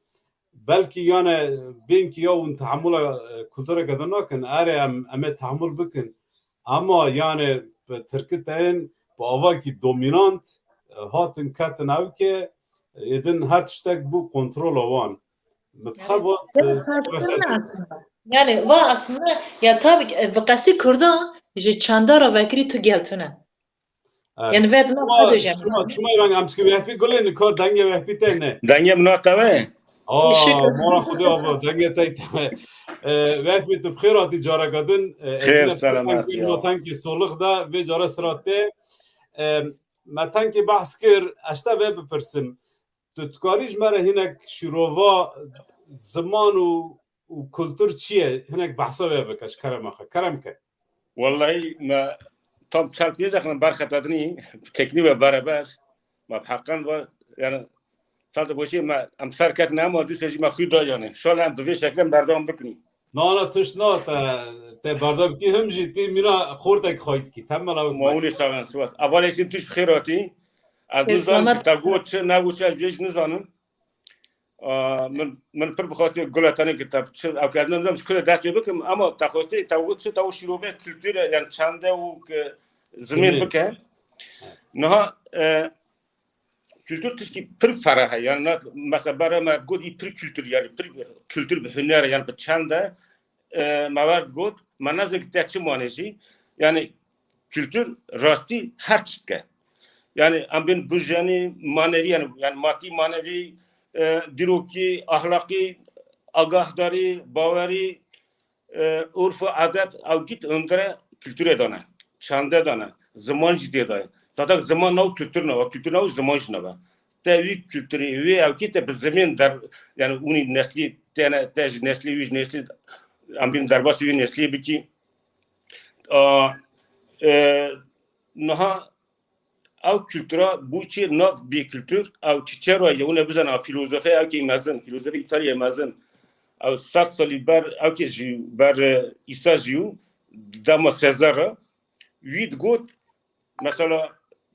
belkî yani bên ki ya hûn tehemûla kultureke din nakin erê em ê tehemûl bikin ama yani tirkiteyên bi avakî dominant hatin ketin evkê êdin her tiştek bû kontrola wan yani va aslında ya tabii ki vakası Kurda ji çandara vekiri tu geltune. Yani ve dina sadece. Şuma ben amski vehbi goleni ko dange vehbi tane. Dange münakabe. Mora xuda ava dange tayt. Vehbi tu bkhirati jara kadın. Khair selamat. Matanki soluk da ve jara siratte. Matanki bahs kir ashta ve bipirsim. Tu tkarîj mere hinek şirova zaman û و kültür çiye hinek bahsa ve bekaş kerem ke. Vallahi ma tam çarpıyacak mı barkatadını teknik ve beraber ma hakkın var yani sadece bu şey ma amsar kat ne ama dişe ma kuyda yani şu an bu şekilde berdam bıkni. Nana tışna te bardak ti hem jiti mina khordak khoyt ki temel avut Mauli savan sıvat. Aval esin tuş bxirati. Az nizam Selamet. ki tagut ne bu şey vej nizanın. من پر بخواستی گلاتانی کتاب چه او کردن نمیدونم شکل دست بکم اما تخواستی تاوت چه تاو شروع به کلتور یعنی چنده و زمین بکه نه kültür tişki per faraha yani mesela bara ma god i per kültür yani per kültür be hüner yani be çanda mavard god manazı ki teçi maneji yani kültür rasti her çike yani ambin bujani manevi yani maddi manevi diroki ahlaki agahdari bavari urfu adet av git öndere kültüre dana çanda dana zaman ciddiye dana zaten zaman nav kültür nav kültür nav zaman nav tevi kültürü ve av git be zemin der yani uni nesli tane tej nesli üç nesli ambin darbası üç nesli biki naha او kültüra bu çi nav bir kültür av çiçero ya ona bizana filozofi av ki mazın filozofi İtalya mazın av sat sali bar av ki bar İsa jiu dama Sezar'a vid got mesela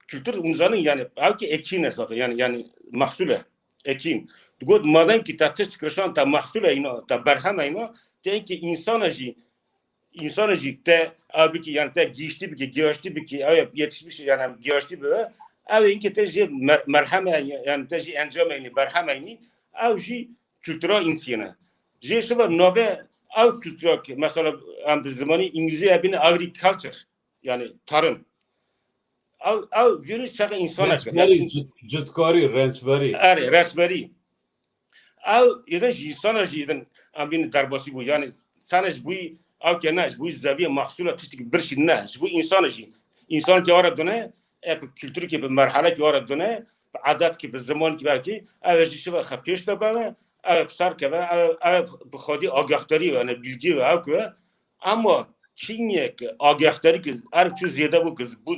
kültür unzanın yani av ki ekine zaten yani mahsule ekin got madan ki tatış kırşan ta mahsule ino ta berhama ino ten ki insan te abi ki yani te geçti bir geçti bir ki yetişmiş yani geçti böyle abi ki te merhame yani te encam yani berhame yani abi kültüra insana je var nove av kültüra mesela am zamanı İngilizce abin agriculture yani tarım av virüs çağı insana Cütkari rençbari resberi av eden insana eden abin darbası bu yani sanaj bu او که نه جبوی زاویه محصول تشتی برشی نه جبوی انسان که وارد دونه اپ کلتوری که به مرحله که وارد دونه عادت که به زمان که باقی اوجی شو خپیش دبه اپ سر که اپ بخودی آگاهداری و نه bilgi و او که اما چینیه که آگاهداری که هر چیز زیاده بود که bu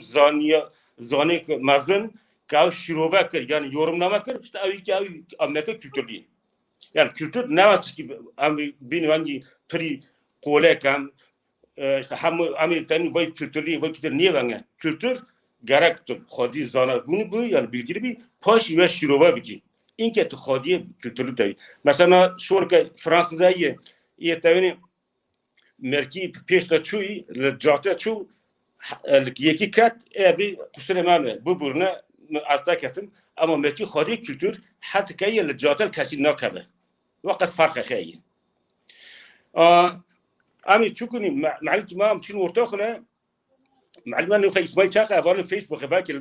zani که مزن که او شروع کرد yani yorumlama کرد işte اوی که Amerika kültürü yani kültür ne var ki benim hangi pri kolekam işte Amerika'nın vay kültürü vay kültür niye bana kültür gerektir hadi zana bunu bu yani bilgili bir paş ve şiroba biki inke tu hadi kültürü de mesela şu an Fransızca iyi tavini merki peşte çuy le jate çu yeki kat bir kusura mame bu buruna azda kattım ama merki hadi kültür hatta ki le jate kesin nakade وقت فرق خیلی امی چونی معلم که ما هم چون ورتاخنه معلم من نخواهی اسمای چاقه اوان فیسبوک باید که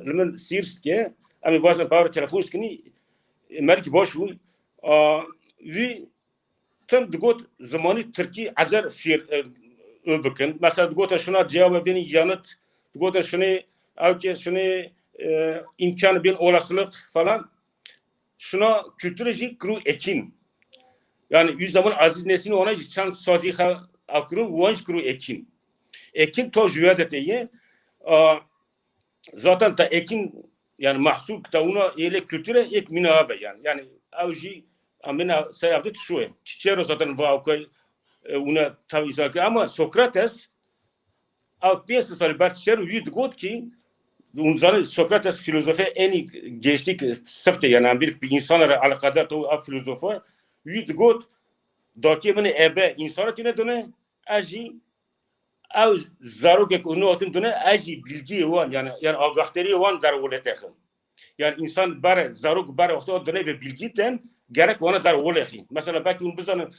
لمن سیرست که امی بازم باور تلفونش کنی مرکی باش بود وی تم دگوت زمانی ترکی عزر فیر بکن مثلا دگوت شنا جواب بینی yanıt دگوت شنی او که شنی imkan bin olasılık falan şuna kültüreci kuru ekin yani yüz zaman aziz neslini ona çan sazi akru vanj kuru ekin to jüvedete zaten ta ekin yani mahsul ta ona ele kültüre ek minave yani avji amena sayabdet şu çiçero zaten va okay ona tabii ki ama Sokrates av piyasa sali barçero yüz got ki Unzanı Sokrates filozofi en iyi geçtik sıftı yani bir insanlara alakadar o filozofa yüz got dokimini ebe insanı tine döne aji av zaruk ek onu atın döne aji bilgi var yani agahteri var dar oletexin yani insan bare zaruk bare vakti döne ve bilgiden gerek ona dar olexin mesela belki un bizanın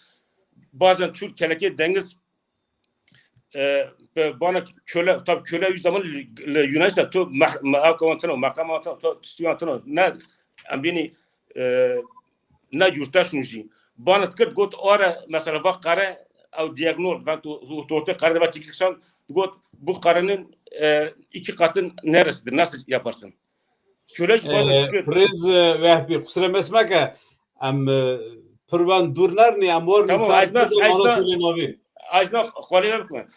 bazen Türk keleke deniz bana köle yüz zaman Yunanistan to makamantano to stiyantano ne ambini ne yurttaş nuji bana tıkırt got ara mesela bak kare av diagnol ben orta karede var çıkışan got bu karenin iki katın neresidir nasıl yaparsın köle Prez vehbi kusura mesmeke am پروان دور نرنی امور Tamam, نسار ajna- کردن آنا ajna- سولی نوین Ajna خالی بکنم.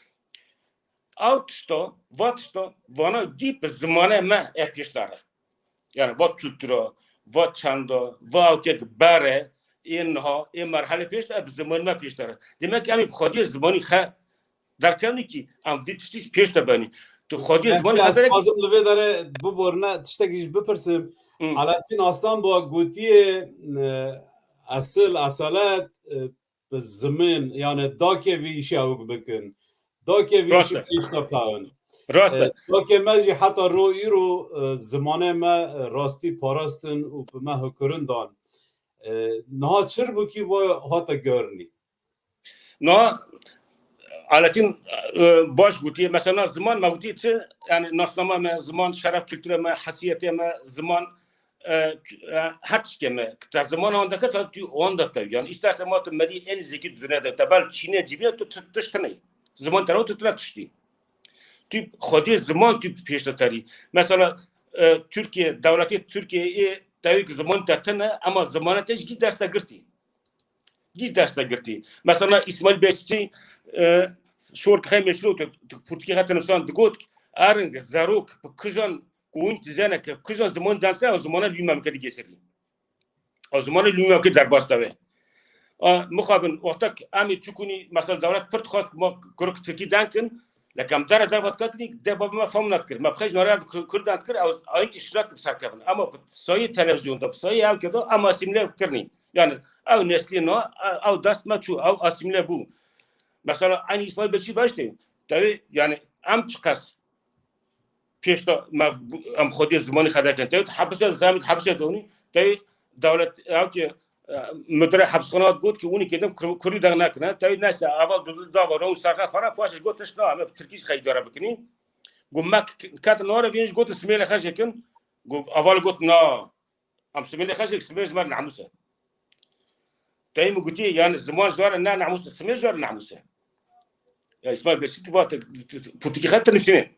Outsta, vatsta, vana gip zamane me etişlere. Yani vat kültüra, vat çanda, vat ki bare, inha, merhale peşte, zamanına peşlere. Demek ki ami khadiye zamanı kha derken ki am vitiştiş peşte beni. Tu khadiye zamanı از kha خازم لبه داره بو برنه تشتگیش بپرسم علتین آسان با گوتی اصل اصالت به زمین یعنی داکه ویشی او بکن داکه ویشی Raste. پیشتا پاون Raste. داکه مجی حتی روی رو زمانه ما راستی پاراستن و به ما هکرن دان نها چر بو کی و حتی گرنی No aletin baş gutiye mesela zaman ma gutiye çi yani naslama me zaman şeref kültüre me hasiyete me zaman her şey me ta zaman onda ka tu onda ta yani istersen ma medi en zeki dünyada tabal Çin'e cibiye tu tutuştu ne zaman tanı tutla tutuştu tu khodi zaman tu peşte tari mesela Türkiye devleti Türkiye'ye tabii ki zaman tatına ama zamana teşki derste girti git derste girti mesela İsmail Beşçi شور که خیلی مشروط پرتکی خاطر نشان دگوت آرنگ زاروک بکجان کوین تزانه که کجان زمان دانتر از زمان لیوم کدی گسری از زمان لیوم کدی در باستوه مخابن وقتا امی چکونی مثلا دولت پرت خواست ما کرک ترکی دانکن لکم داره در وقت کدی ده باب ما فهم نکرد ما بخش نارد کردان کرد از آینتی اشتراک بسرکبن اما سایه تلویزیون دا سایه او کدو اما اسیمله کردنی یعنی او نسلی نه او دست ما چو او اسیمله بو mesela aynı İsmail Beşi başlayın. Tabii yani am çıkas. Peşte am khodi zamanı kadarken tabii hapse doni. Tabii devlet ya ki müdür hapsxanat god ki onu kedim kuru dağına kına. Tabii neyse aval da var o sarka fara paş god tışna ama Türkiye xaydara bikini. Gummak kat nora vinç god ismiyle xajekin. Aval god na am ismiyle xajek ismiyle zmar namusa. Tabii mi gudi yani zaman zor na namusa ismiyle zor namusa. Ya İsmail Beşiktaş var Portekiz hattı nişine.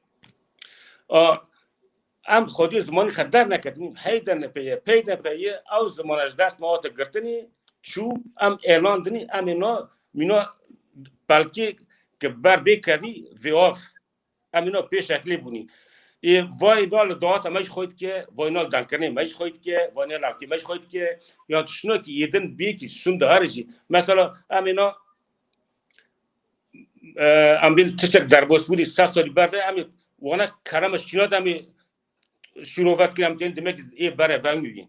Am خودی زمانی خدر نکردیم هیدر نپیه او زمانش دست ما آتا گرتنی چو ام اعلان دنی ام اینا بلکه که بر بکردی ویاف ام اینا پیش اکلی بونی وای نال دعات مش خواهید که وای نال دنکنه مش خواهید که وای نال افتی مش خواهید که یا تشنو که یدن بیکی شون دهارجی مثلا ام اینا ام بین تشتک درباس بودی 100 سالی برده ام وانا کرمش چیناد ام شروعات کردم جن demek ای بره ونگویی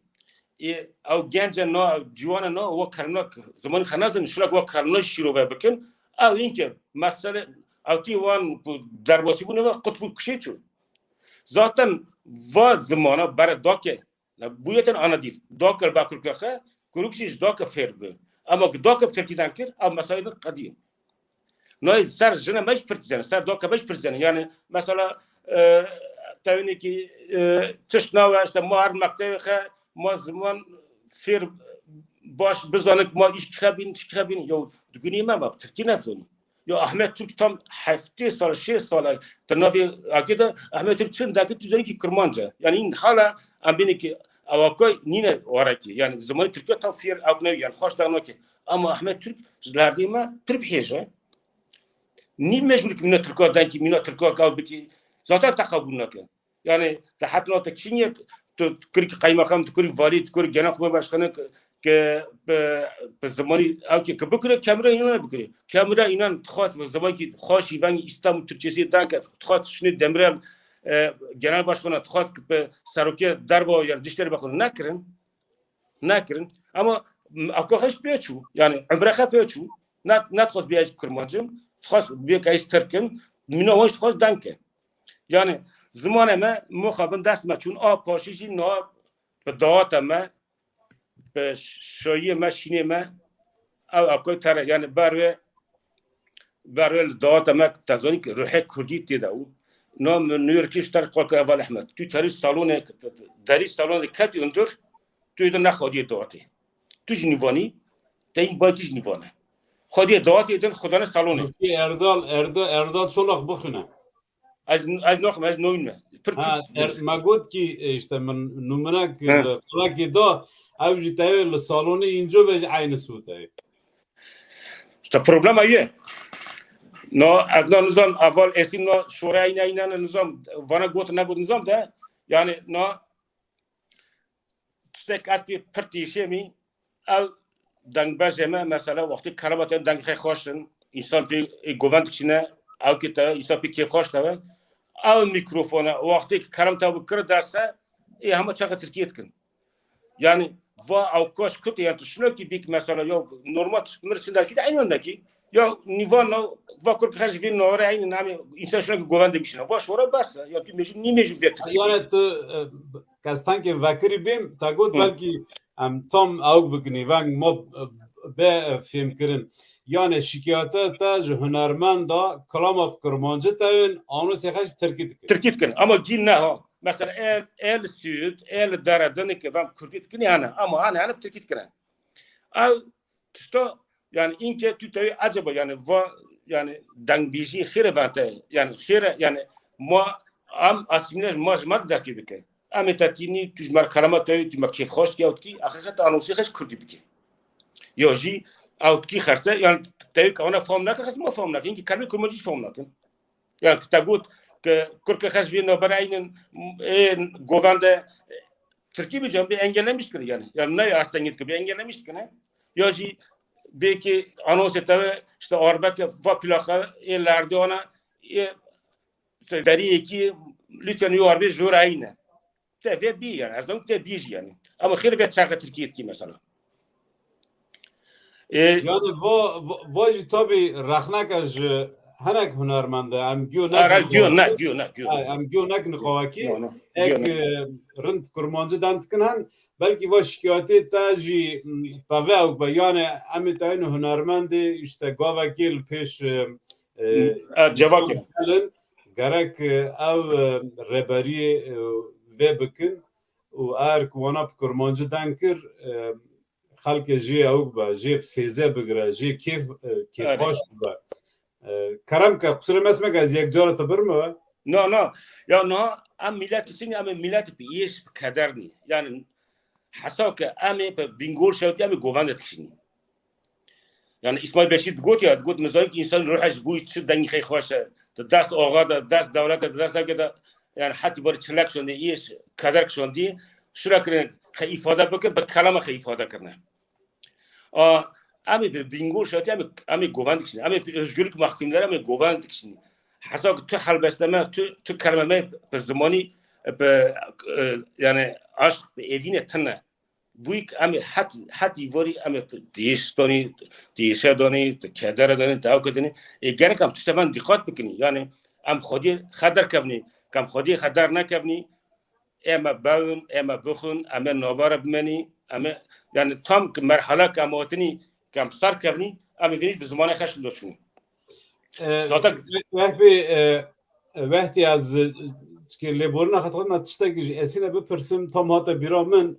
او گنج نه جوان نه و کرنا زمان خنازن شلک و کرنا شروع بکن او اینکه مثلا او کی وان درباسی بونه و قطب کشی چو zaten و زمانه بره داکه بویتن آن دیل داکل باکل که کروکشیش داکه فربه اما داکه ترکیدن کرد او مسائل قدیم نه سر جنه مش پرتزن سر داکه مش پرتزن یعنی مثلا تاینی که تشنا و işte مار مکتب خه ما زمان فیر باش بزنک ما iş kabin یا دگونی ما ترکی نزنی یا احمد ترک tam 7 سال 6 سال تنافی akide احمد ترک چند dakika düzeni ki Kırmanca yani in hala ambini ki avakay nine varaki yani zaman Türkiye tam fir abnev yani hoş da ki ama Ahmet Türk zlardima Türk heje ni mecbur ki mina Türk'den ki mina Türk'a kal biti zaten takabul nakın yani تحت نقطة كشينية تكرك قيمة خام تكرك فالي تكرك جناح بباشخانة ك بزماني أو كبكرة كاميرا هنا بكرة كاميرا هنا تخاص بزمان كي خاشي باني إستام تركيا دانك تخاص شنو دمرال جناح باشخانة تخاص بساروكيا دربا يعني دشتري بخون نكرن أما أكوهش بيشو يعني عمرها بيشو نتخاص بيعيش كرمانجم تخاص بيعيش تركن منو وش تخاص دانك yani zamanıma muhabın ders maçun a paşişi na be dağıtma be şoyi maşinime ev akoy tara yani barve dağıtma tazoni ki ruhe kurdi tida u na nürkiş tar kalk eval Ahmet tu tari salonu dari salonu kat undur tu da na khodi dağıtı tu jnivani tayin bakiş nivana khodi dağıtı edin khudana salonu Erdal çolak bıxına از نخم از نوین ها ما گفت که işte من نمونه ها. که فلاکی دا اوجی تایی لسالون اینجا به عین سوته İşte problem ayı. No, az no nizam aval esin no şuraya inen nizam vana got ne bu nizam da yani no tek asti pertişe mi al dangbajeme mesela vakti karabatın danghe khoşun insan bir govant içine al ki ta insan bir ki khoş ta al mikrofona vakti karam tabu kır derse ama çaka Türkiye etkin. Yani va avkoş kut yani şunu ki bir mesela yok normal mırsındaki de aynı ondaki ya nivano va kur khaj vin no aynı nami insan şunu ki govant demişsin. Va şora bas ya tu mecbur ni mecbur bir yani tu kastan ki vakri bim ta gott belki tam avg bikini vang mob be film kirin yani şikayete ta hünermend da kalam kurmancı tayın onu sehaş Türkiye ama ginne ha mesela el süd el daradan ki ben Kürtkin yani ama hani Türkiye al işte yani ince tüteyi acaba yani va yani dangbiji khirevante yani khire yani ma am asimilaj majmak dast gibi ki am tatini tujmar karamatay tujmar kif khoş ki outki hakikat anonsi khaş Kürtki yoji outki kharsa yani tayi ona form nakas ma form nakin ki kalbi kurmancı form nakin yani tagut که کرک خشبی نبرایین گوانده ترکیب جنبی engellemiş ki yani ne aslında git ki engellemiş ki ne ya ji belki anons etti işte arbet va plaka ellerde ona dari ki lütfen yorbe jur aynı tabii bir yani aslında tabii yani ama khir ve çaka Türkiye ki mesela yani va tabii rahnak az هنگ هنرمنده ام گیو نک نخواهی اک رند کرمانجه دند کنن بلکه و شکایتی تاجی پاوه او بیان امی تاین هنرمنده işte گاوکیل پیش جواب گرک او ربری و بکن و ارک وانا کرمانجه دند کر خلق جی او با جی فیزه بگره جی کیف خوش با Karam ka kusura mesmek az یک جار تبر مو no ya no am millet için am millet bir iş kaderni yani hasaka am bingol şawti am govand etkin yani İsmail Beşir got ya got mesela insan ruhaj bu için dangi khay khoşa das ağa da das devlet da das da yani hatta var çilak şonde iş kader şonde şurakne khay ifade bakın bir kalama khay ifade करना Ami bir bingol şartı ami govand kişi ami özgürlük mahkumları ami govand kişi hasak tu halbesleme tu kalmeme bir zamanı yani aşk evine tane bu ami hat ivori ami değiştoni değişedoni kederedoni tavkedoni gerek am tuştaban dikkat bikini yani am khodi khadar kavni kam khodi khadar nakavni ama bağım ama bukhun ama nabar bmeni ama yani tam merhala kamotini كم صار كفني أمي فينيش بزمانه خش لوشون. zaten وقتی از که لیبورنا خاطر تشتاقی اسینه بپرسم تا ما تا بیرامن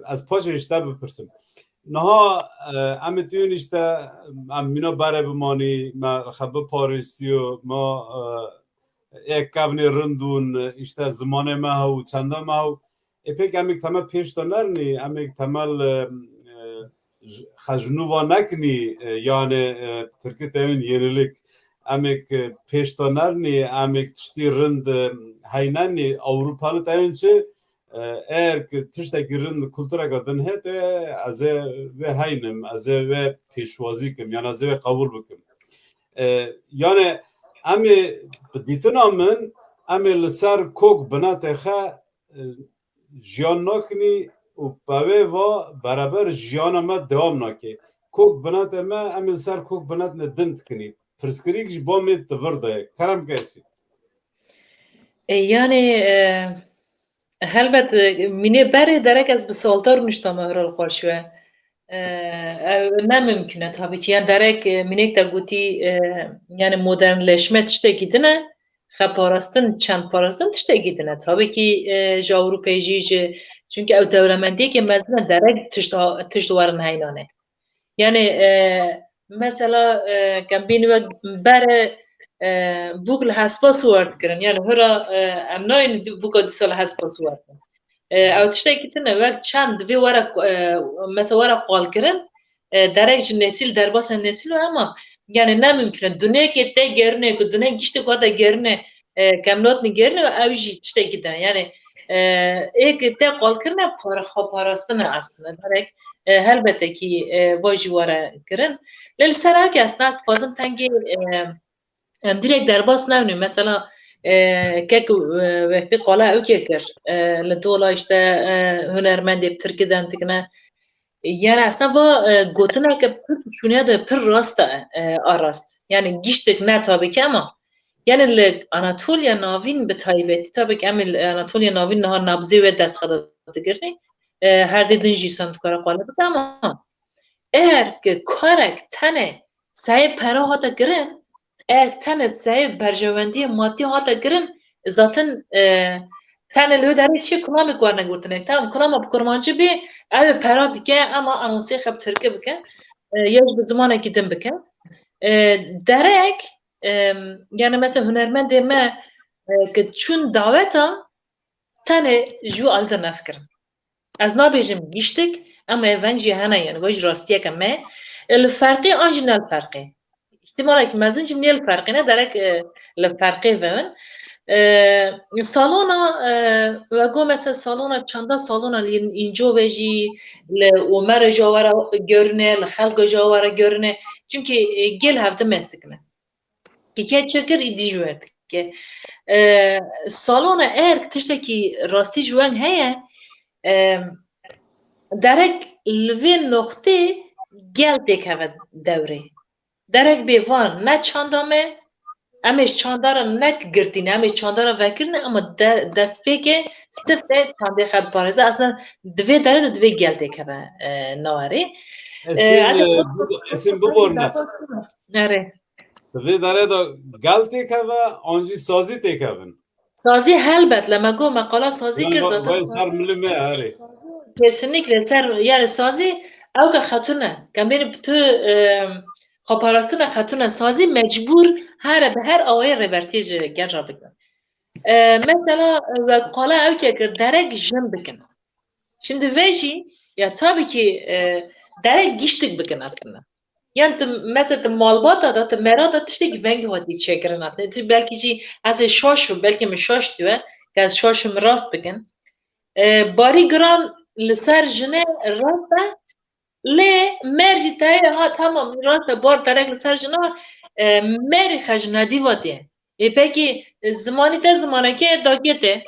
از پاش اشته بپرسم نها امیتون اشته امینا بره بمانی ما خب پاریستیو ما یک کفنی رندون اشته زمانه ما هو چنده ما هو اپیک امیک تمام پیش دانرنی امیک تمام خجنوا نکنی yani Türkiye tevin yenilik amek peştanarni amek tişti rind haynani Avrupalı tevinçi eğer ki tişteki rind kültüre kadın hete aze ve haynim aze ve peşvazikim yani aze ve kabul bikim yani ame ditinamın ame lisar kok binateha jiyan nakni و پاوی و برابر جیان ما دوام نکی کوک بنات ما امل سر کوک بنات ندند کنی پرسکریکش با می تورده کرم کسی yani helbet mine beri derek az bir saltar nişta mahral qarşıya ne mümkün tabii ki yani derek minek de guti yani modernleşme tişte gidine xeparastin çend parastin tişte gidine tabii ki Avrupaycı çünkü ev devlemendi ki mezne derek tiştvarın haynane yani mesela kembini ve bere بوك الحسباس وارد كرن يعني هرا ام ناين بوك دي الحسباس وارد او تشتكي تنا وقت چند دوی ورق مثلا ورق قال کرن درک نسل در باس نسل اما yani ne mümkün dünya kette görüne dünya işte kadar görüne kemnat ne görüne avcı işte giden yani ek te kalkırne para parastına aslında direkt elbette ki vajivara kırın lel sarak aslında fazla tangi direkt derbas ne mesela kek vekti qala ew kekir li dola işte hunermendê Tirkiye'den tikine yani aslında gotina ke pir şuna da pir rast arast yani giştik ne tabii ki ama yani li Anatolia navîn bi taybetî tabii ki em Anatolia navîn niha nabzê ve destxeda digirin her dedin jî san dikare qala bike ama eğer ki karek tane sayê pera hata girin eğer tane sayı berjevendiye maddi hata girin zaten tane lü deri çi kulami kwarne gurtnek tamam kulama kurmancı bir ev para dike ama anonsi xep Türkiye bike yaş bir zamana gidin bike derek yani mesela hunermend deme ki çün daveta tane ju alternatif kirin az nabejim giştik ama evenci hana yani vaj rastiye keme el farqi anjinal farqi احتمالا که مزنج نیل فرقی نه درک لفرقی ون سالونا و گو مثلا سالونا چندا سالونا اینجا وجی لعمر جاوره görüne لخلق جاوره görüne çünkü gel hafta mestikne ki çeker idici verdik ki salona eğer tişteki rasti juan heye derek lvin nokte gel dekave devre درک بیوان نه چاندامه امیش چاندارا نک گرتینه امیش چاندارا وکرنه اما دست بگه صفت چانده خد بارزه اصلا دوی داره دوی گلده که به نواری اسم ببرنه نره دوی داره دا گلده که و آنجی سازی تکه بین سازی هلبت لما گو مقاله سازی کرد باید سر ملمه هره kesinlikle ser yani sazı او که خطونه کم بینی تو خب پاراستن خاتون سازی مجبور به هر آوای ریورتیج گرجا بکن مثلا قاله او که درک جن بکن şimdi vejی ya tabii ki derek giştik bikın aslında yani mesela malbata da merada tiştik vengi hadi çekirin aslında belki ki az şoş belki mi şoş diyor gaz şoşum rast bikın bari gran lisar jine rasta لی مرجی تای ها تمام راست بار درک سرجنا مری خجنا دیواته ای پکی زمانی تا زمانه که داگیته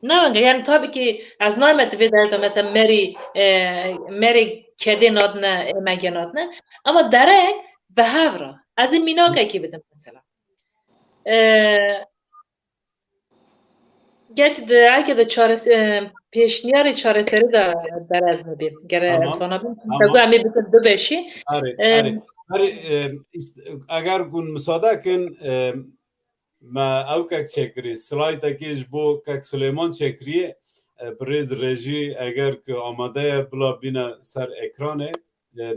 نه یعنی tabii ki از نایمت ویدالتا مثلا مری کدی نادنه مگه نادنه اما درک و هورا از این مینا که بدم مثلا gerçi de herkese peşniyarı çareseri de der az mı bir gere asfanabın tabii ami bütün de beşi اگر گون مساعده کن ما او کک چکری سلایت کیش بو کک سلیمان چکری بریز رژی اگر که آماده بلا بینه سر اکرانه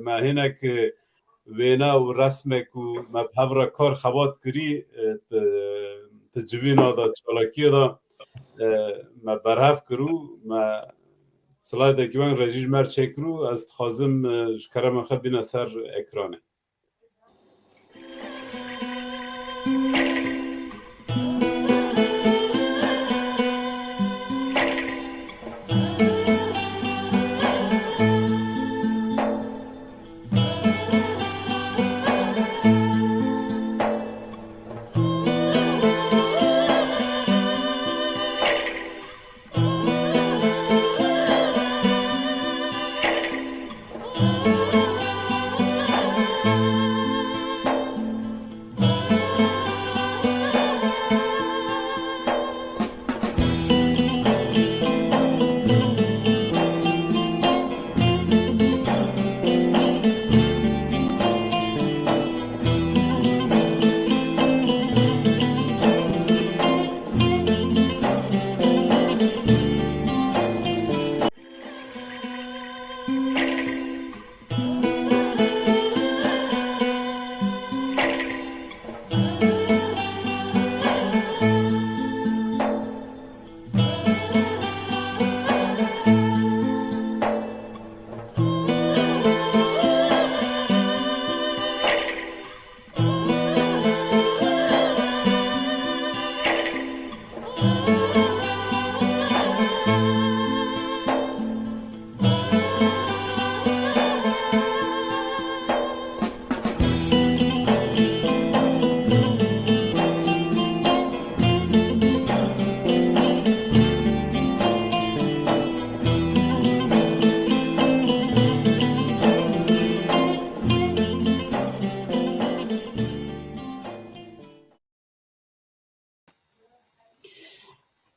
ما هنه که وینا و رسمه که ما بحورا کار خواد کری تجوینا دا چالاکی دا ما برهف کرو ما سلاید گوان رژیج مر چکرو از خازم شکرم خب بینه سر اکرانه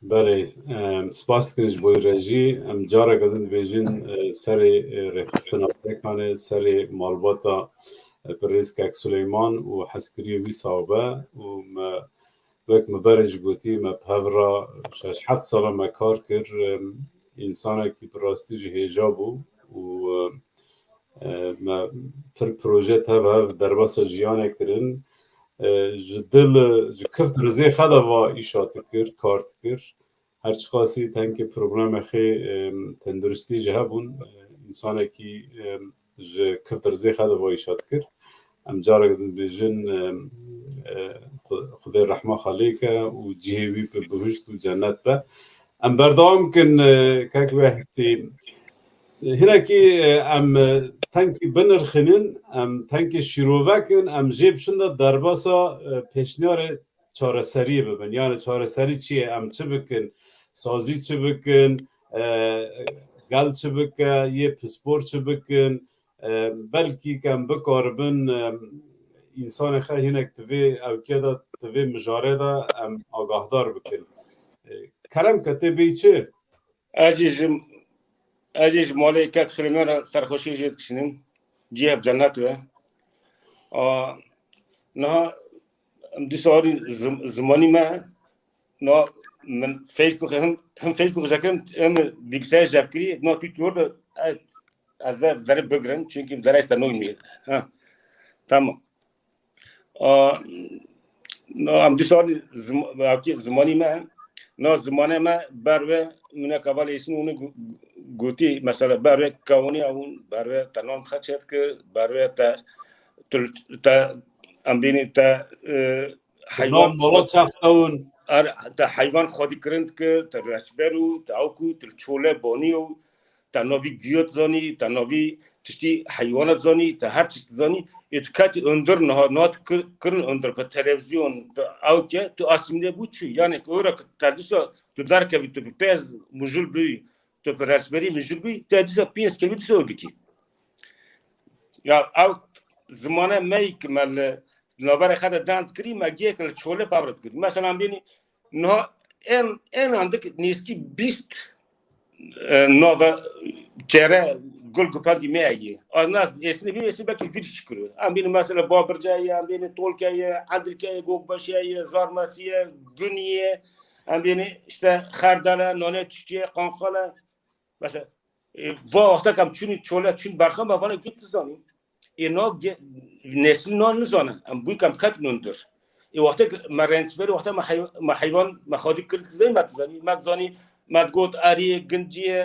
بله سپاس کنش بوی رژی ام جارا گذن بیجن سر رخستنا بکنه سر مالباتا پرریز که سلیمان و حسکری وی صحابه و وقت مبارج گوتی ما بهورا شش 7 سال ما کار کر انسان کی براستی جه هجابو و ما پر پروژه تبع در باس جیانه کرن جدل جکفت رزی خدا و ایشات کر کارت کر هر چقاسی تنک پروگرام خی تندرستی جهبون انسان کی جکفت رزی خدا و ایشات کر ام جارا بیجن خدای رحمه خالیکه و جهوی به بهشت و جنت به ام بردام کن که وقتی هنا کی ام تنکی بنرخنن ام تنکی شیروکن ام جیب شنده درباسا پیشنیار چاره سری ببین یعنی چاره سری چیه ام چه بکن سازی چه بکن گل چه بکن یه پسپور چه بکن بلکی کم بکاربن انسان خیلی هنگ توی او که دا توی مجاره دا ام آگاهدار بکن کرم کتی بی چه؟ عزیز مالی که سلیمان سرخوشی جید کشنیم جیب جنت و نه دی سواری زمانی ما نه من فیسبوک هم فیسبوک زکرم هم بیگسایش جبکری نه تویتر دا از و داره بگرن چونکه داره است نوعی tamam. No, am disori زمانی ما نه زمانه ما برای من کابل ایشون اون گویی مثلا برای کاونی اون برای تنام خدشت که برای تا امبینی تا حیوان بالا چفتون تا حیوان خودی کرند که تا رسبرو تا اوکو تا چوله بانیو تا نوی گیوت زانی تا نوی تشتی حیوانات زانی تا هر چیز زانی اتکاتی اندر نهاد کرن اندر په تلویزیون او که تو آسیمه بود چی یعنی که اورا تدیسا تو درک وی تو پیز مجول بی تو پر رسبری مجول بی تدیسا پیز کلمه تو بکی یا او زمانه می که مال نوبر خدا دانت کری مگه کل چوله پاورت کری مثلا بینی نه en andaki neski 20 nova çere gol kupandi meyi. Az esni bir esi belki bir çıkıyor. Ambini mesela Babırca'ya, ambini Tolka'ya, Adilka'ya, Gokbaşı'ya, Zarmasi'ye, Günye'ye, ambini işte Xardala, None Çiçe'ye, Kankala. Mesela vakta kam çünkü çoğla çünkü barkam bana gitti zanım. No neslin no nizana. Am bu kam kat nundur. Vakta marentferi vakta ma hayvan ma xadik kırık zey matzani. Matzani مدگوت آری گنجیه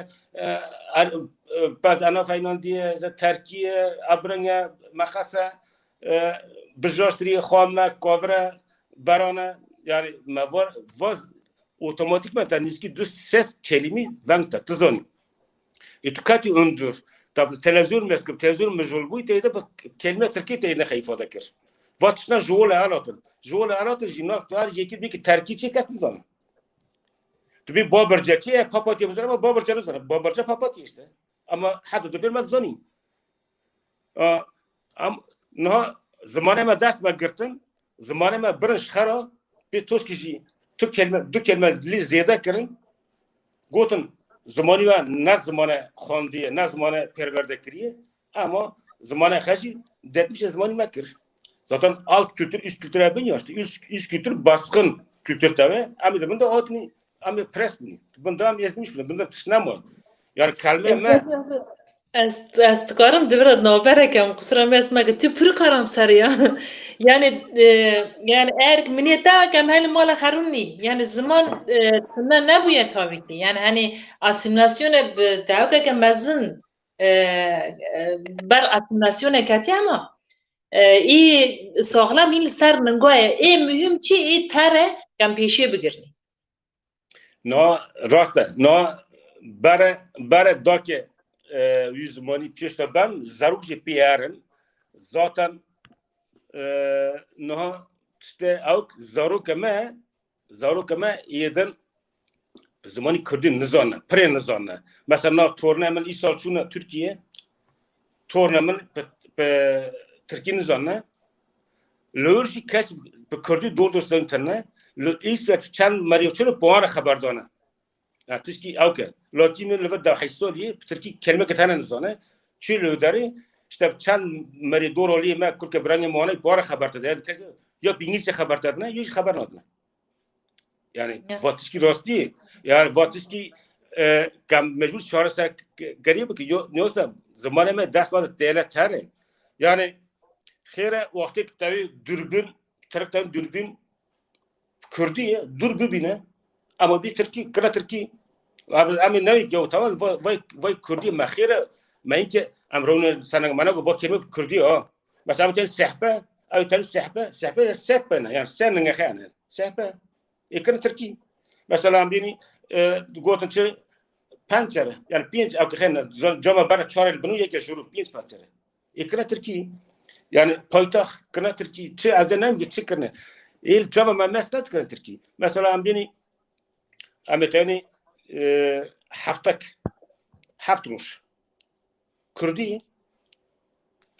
باز آنها فیناندیه ترکیه ابرنگه مخصه بجاشتری خامه کاوره برانه یعنی موار واز اوتوماتیک مثلا نیستی دو ses kelimi vangta tızani. Etukati undur. Tabi televizyon meskip televizyon mecbur teyde kelime Türkiye teyde ifade kır. Vatışna jole alatın. Jole alatın jinak var yekil bir ki terki çekas nizanı. Tabii Babırca'ya papatya mızır ama Babırca'nın sana. Babırca papatya işte. Ama hatta da bilmez zanayım. Ama zamanıma ders bagırtın. Zamanıma bir şahara bir toz kişi dü kelime li ziyade kırın. Gotun zamanıma ne zamanı xandiye ne zamanı perverde kiriye. Ama zamanı xaşı detmiş zamanıma kır. Zaten alt kültür üst kültüre biniyor işte. Üst kültür baskın kültür tabi. Ama da bunda otni ama pres bunu. Bunda am yazmış bunu. Bunda tışnamıyor. Yani kalme mi? از کارم دوباره نوبره کم قصرم اسم مگه تو پر کارم سر یا yani eğer miniyette kem hali mala harunni yani zaman ne bu ya tabii ki yani hani asimilasyonu davka kem bazın bar asimilasyonu kati ama iyi sağlam il ser nengoya mühim çi iyi tare kem peşe bigirni no rasta no bare doke yüzmani piyişte ben zarukçe piyarin zaten no işte avuk zarukama yedin zamanı Kürt'ün nizana pre nizana mesela tournament isal şuna Türkiye tournament Türkiye nizana lörşi kaç Kürt'ü doldursan tane lörşi çan mariyoçunu puanı haberdana تشکی اوکه لاتی من لفت ده حسالیه ترکی کلمه کتانه نزانه چی لو داری işte چند مری دورولی ما کرد که برای مانه بار خبر داده یا بینیش خبر داده نه یوش خبر نداره yani واتشکی راستی yani واتشکی کم مجبور چهار سر گریه بکی نیوسا زمانه ما دست باد تیله تره yani خیره وقتی که تاوی دوربین ترکتن دوربین کردیه دور ببینه ama bir Türkiye kara Türkiye ama ne yok tamam vay Kürdi mahire mainke amrona sana mana bu kelime Kürdi ha mesela bir sehpe او تن سحبه سحبه yani sen ne khane sehpe ekran Türkiye mesela beni gotan çı pencere yani pinç او khane cama bara çare bunu yeke şuru pinç pencere ekran Türkiye yani paytaxt kana Türkiye çı azanem geçikne el cama memleket kana Türkiye mesela beni ametani hafta روش Kürdi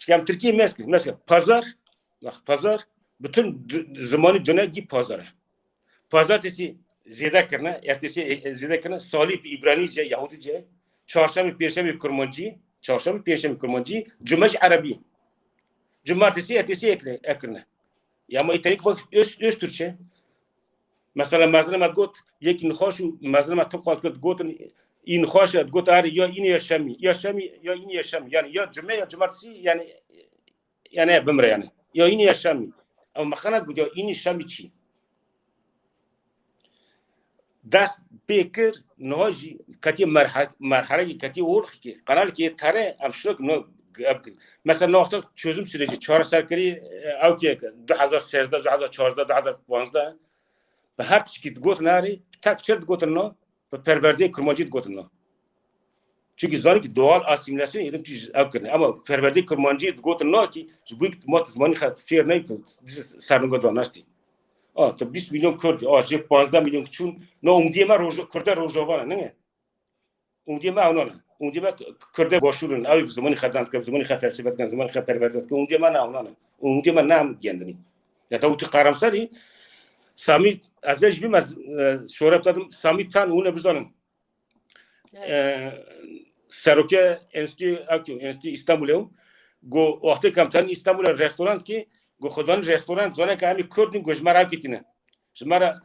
yani Türkiye mesela pazar bütün zamanı dönegi pazara pazartesi ziyade karna ertesi ziyade karna salib İbranice Yahudice çarşamba perşembe kurmancı cumaş Arabi cumartesi ertesi ekrana ya ama iterik vakit öz Türkçe mesela mazlum got yekin hoşu mazlum toplat gotan in hoş got ar ya in yaşami ya in yaşami yani ya cuma ya cumartesi yani bimre yani ya in yaşami ama makanat bu ya in yaşami çi das bekir noji kati marhale kati orx ki kanal ki tare amşlok no mesela nokta çözüm süreci çağrısarkari avkiye 2013 2014 2015 به هر چی که گوت ناری تک چرت گوتن نه به پرورده کرمانجی گوتن نه چون زانی که دوال اسیمیلاسیون ایدم چیز اکرنه اما پرورده کرمانجی گوتن نه کی جبوی مات زمانی خاط فیر نه سرنگا دانستی تو 20 میلیون کرد آج 15 میلیون چون نه اومدی ما روز کرده روزوانه نه اومدی ما اونانه اومدی ما کرده باشورن اوی زمانی خدمت کنم زمانی خدمت فلسفت کنم زمانی خدمت پرورده کنم اومدی ما نه اونانه اومدی ما نام گندنی یا تو قرمسری Sami azıcık bir şorap tadım Sami tan onu bizanın. Seroke enstitü İstanbul'e go vakti kamtan İstanbul'e restoran ki go xodan restoran zona ki hami Kurdin gojmara kitine. Jmara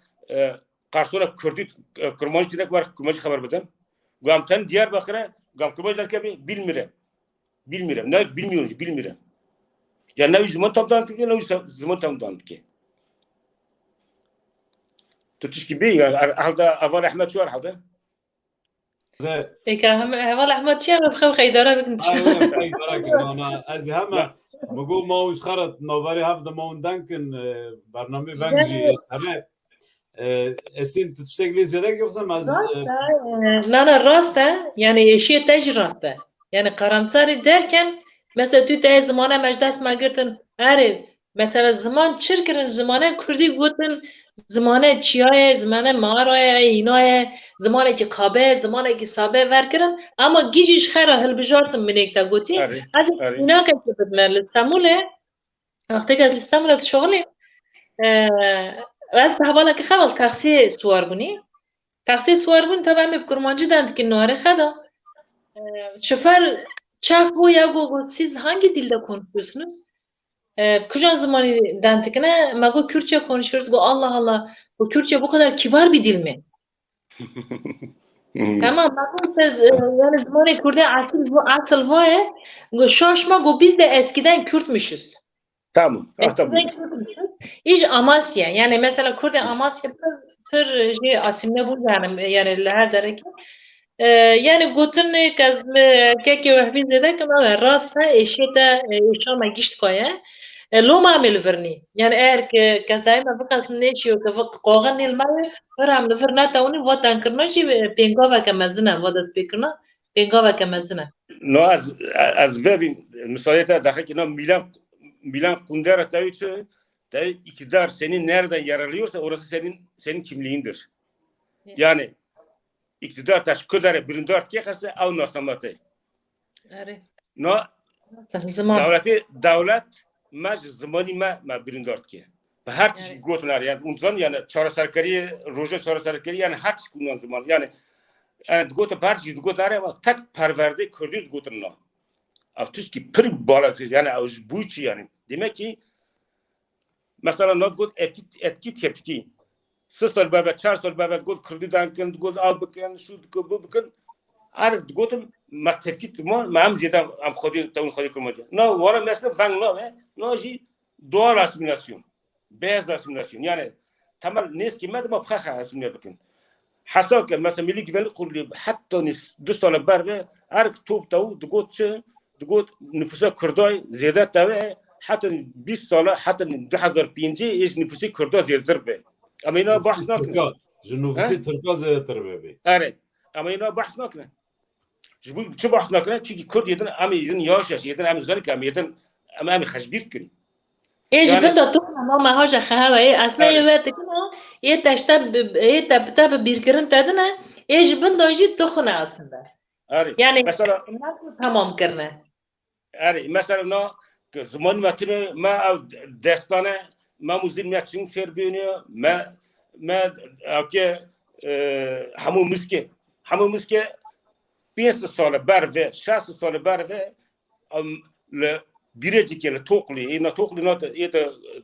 qarsora Kurdi kurmanj direk var kurmanj haber bedem. Go amtan Diyarbakır'a gam kurmanj derken bilmirem. Ne bilmiyorum. Ya ne zaman tamdan ki ne zaman tamdan ki. تشكي بي هذا أول أحمد شو هذا؟ إيه كهم أول أحمد شو بخو خيدارة بكنت. أنا أزهم بقول ما وش خرط نوبري هذا ما وندنكن برنامج بنجي أنا أسين تشتغلي زيادة كيفصل مع لا راسته يعني شيء تاج راسته يعني قرمساري دركن مثلا تو تاج زمانه مجلس ما قلتن عارف مثلا زمان شركة زمانه كردي قلتن زمانه چیای زمانه مارای اینای زمانه که قابه زمانه که سابه ورکرن اما گیجش خیره هل بجارتم منیکتا گوتی از اینا که بدمر لساموله وقتی که از لساموله شغلی از به حواله که خوال تاکسی سوار بونی طبعا می بکرمانجی دند که نواره خدا شفر چاق بو یا گو siz hangi dilde konuşuyorsunuz? Kıcan zamanı dentikine mago Kürtçe konuşuyoruz. Bu Allah Allah. Bu Kürtçe bu kadar kibar bir dil mi? Tamam. Mago yani zamanı Kürt'e asıl var. Şaşma biz de eskiden Kürtmüşüz. Tamam. İş Amasya. Yani mesela Kürt'e Amasya tır asimle bu yani her dereki. Yani gotun kaz keki vahbi zede kama rasta eşete eşama gişt koya لو ما عمل فرني يعني اير كزايما بقص نيشيو كفق قوغن الماء فرام فرنا تاوني وطن كرناجي بينغوا كمزنا ودا سبيكرنا بينغوا كمزنا نو از وبي müsaade dahi ki Milan Kundera tabii iktidar senin nereden yararlıyorsa orası senin kimliğindir. Yani iktidar taş kadar birinde artık yakarsa av nasamatı. Evet. No devlet ماج زمانی ما بریندارد که به هر چیزی گوتنار یعنی اونجان یعنی چهار سرکاری روزه چهار سرکاری یعنی هر چی کنن زمان یعنی گوت پارچی گوت آره و تک پرورده کردی گوت نه افتش کی پر بالا یعنی از بوچی یعنی demek ki mesela not good etki tepki 3 سال بعد 4 سال بعد گفت کردی دانکن گفت آب بکن شو بکن بکن آره گفتم ما تپکی ما هم زیادم هم خودی کنم نه وارا مثلا فنگ نه جی دوال اسیمیلاسyon beyaz asimilasyon yani tamam نیست که ما بخخ اسیمیل بکن حساب که مثلا ملی güvenlik kurulu hatta 2 سال بعد هر توپ تو گفت چه گفت نفوس کردای زیاده تا حتی 20 سال حتی 2005 ایش نفوس کردای زیاده به اما اینا بحث نکنه جنوبی ترکا زیادتر ببی آره اما اینا بحث نکنه چه بحث نکنه چون کرد یدن اما یدن یاشش یدن اما زنی که اما یدن اما خشبیر کنی ایش بنده تو ما ماهاش خواهی اصلا یه وقت کنه یه تب بیرکرن تدنه ایش بنده ایشی تو خونه اصلا yani مثلا tamam کرنه مثلا نه که زمان متنه ما او دستانه ما موزین میچین فر بینه ما اوکی همون مسکه 5 سال بر و 60 سال بر و ل بیرجی که توقلی اینا توقلی نه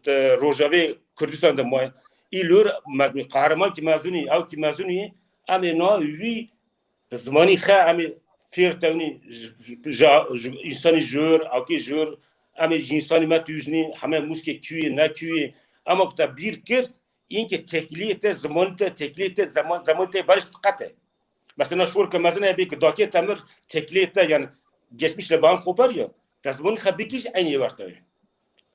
ت روجاوی کردستان دمای ایلور مدنی قهرمان کی مازونی او کی مازونی اما نه وی زمانی خا اما فیرتونی انسانی جور او کی جور اما انسانی ما توجنی همه مسکه کیه نه کیه اما تا bir کرد این که تکلیت زمان barış قطعه مثلا شور که مثلا بیک داکی تمر تکلیت yani geçmişle bağım kopar ya tasmanın habitiş aynı vardır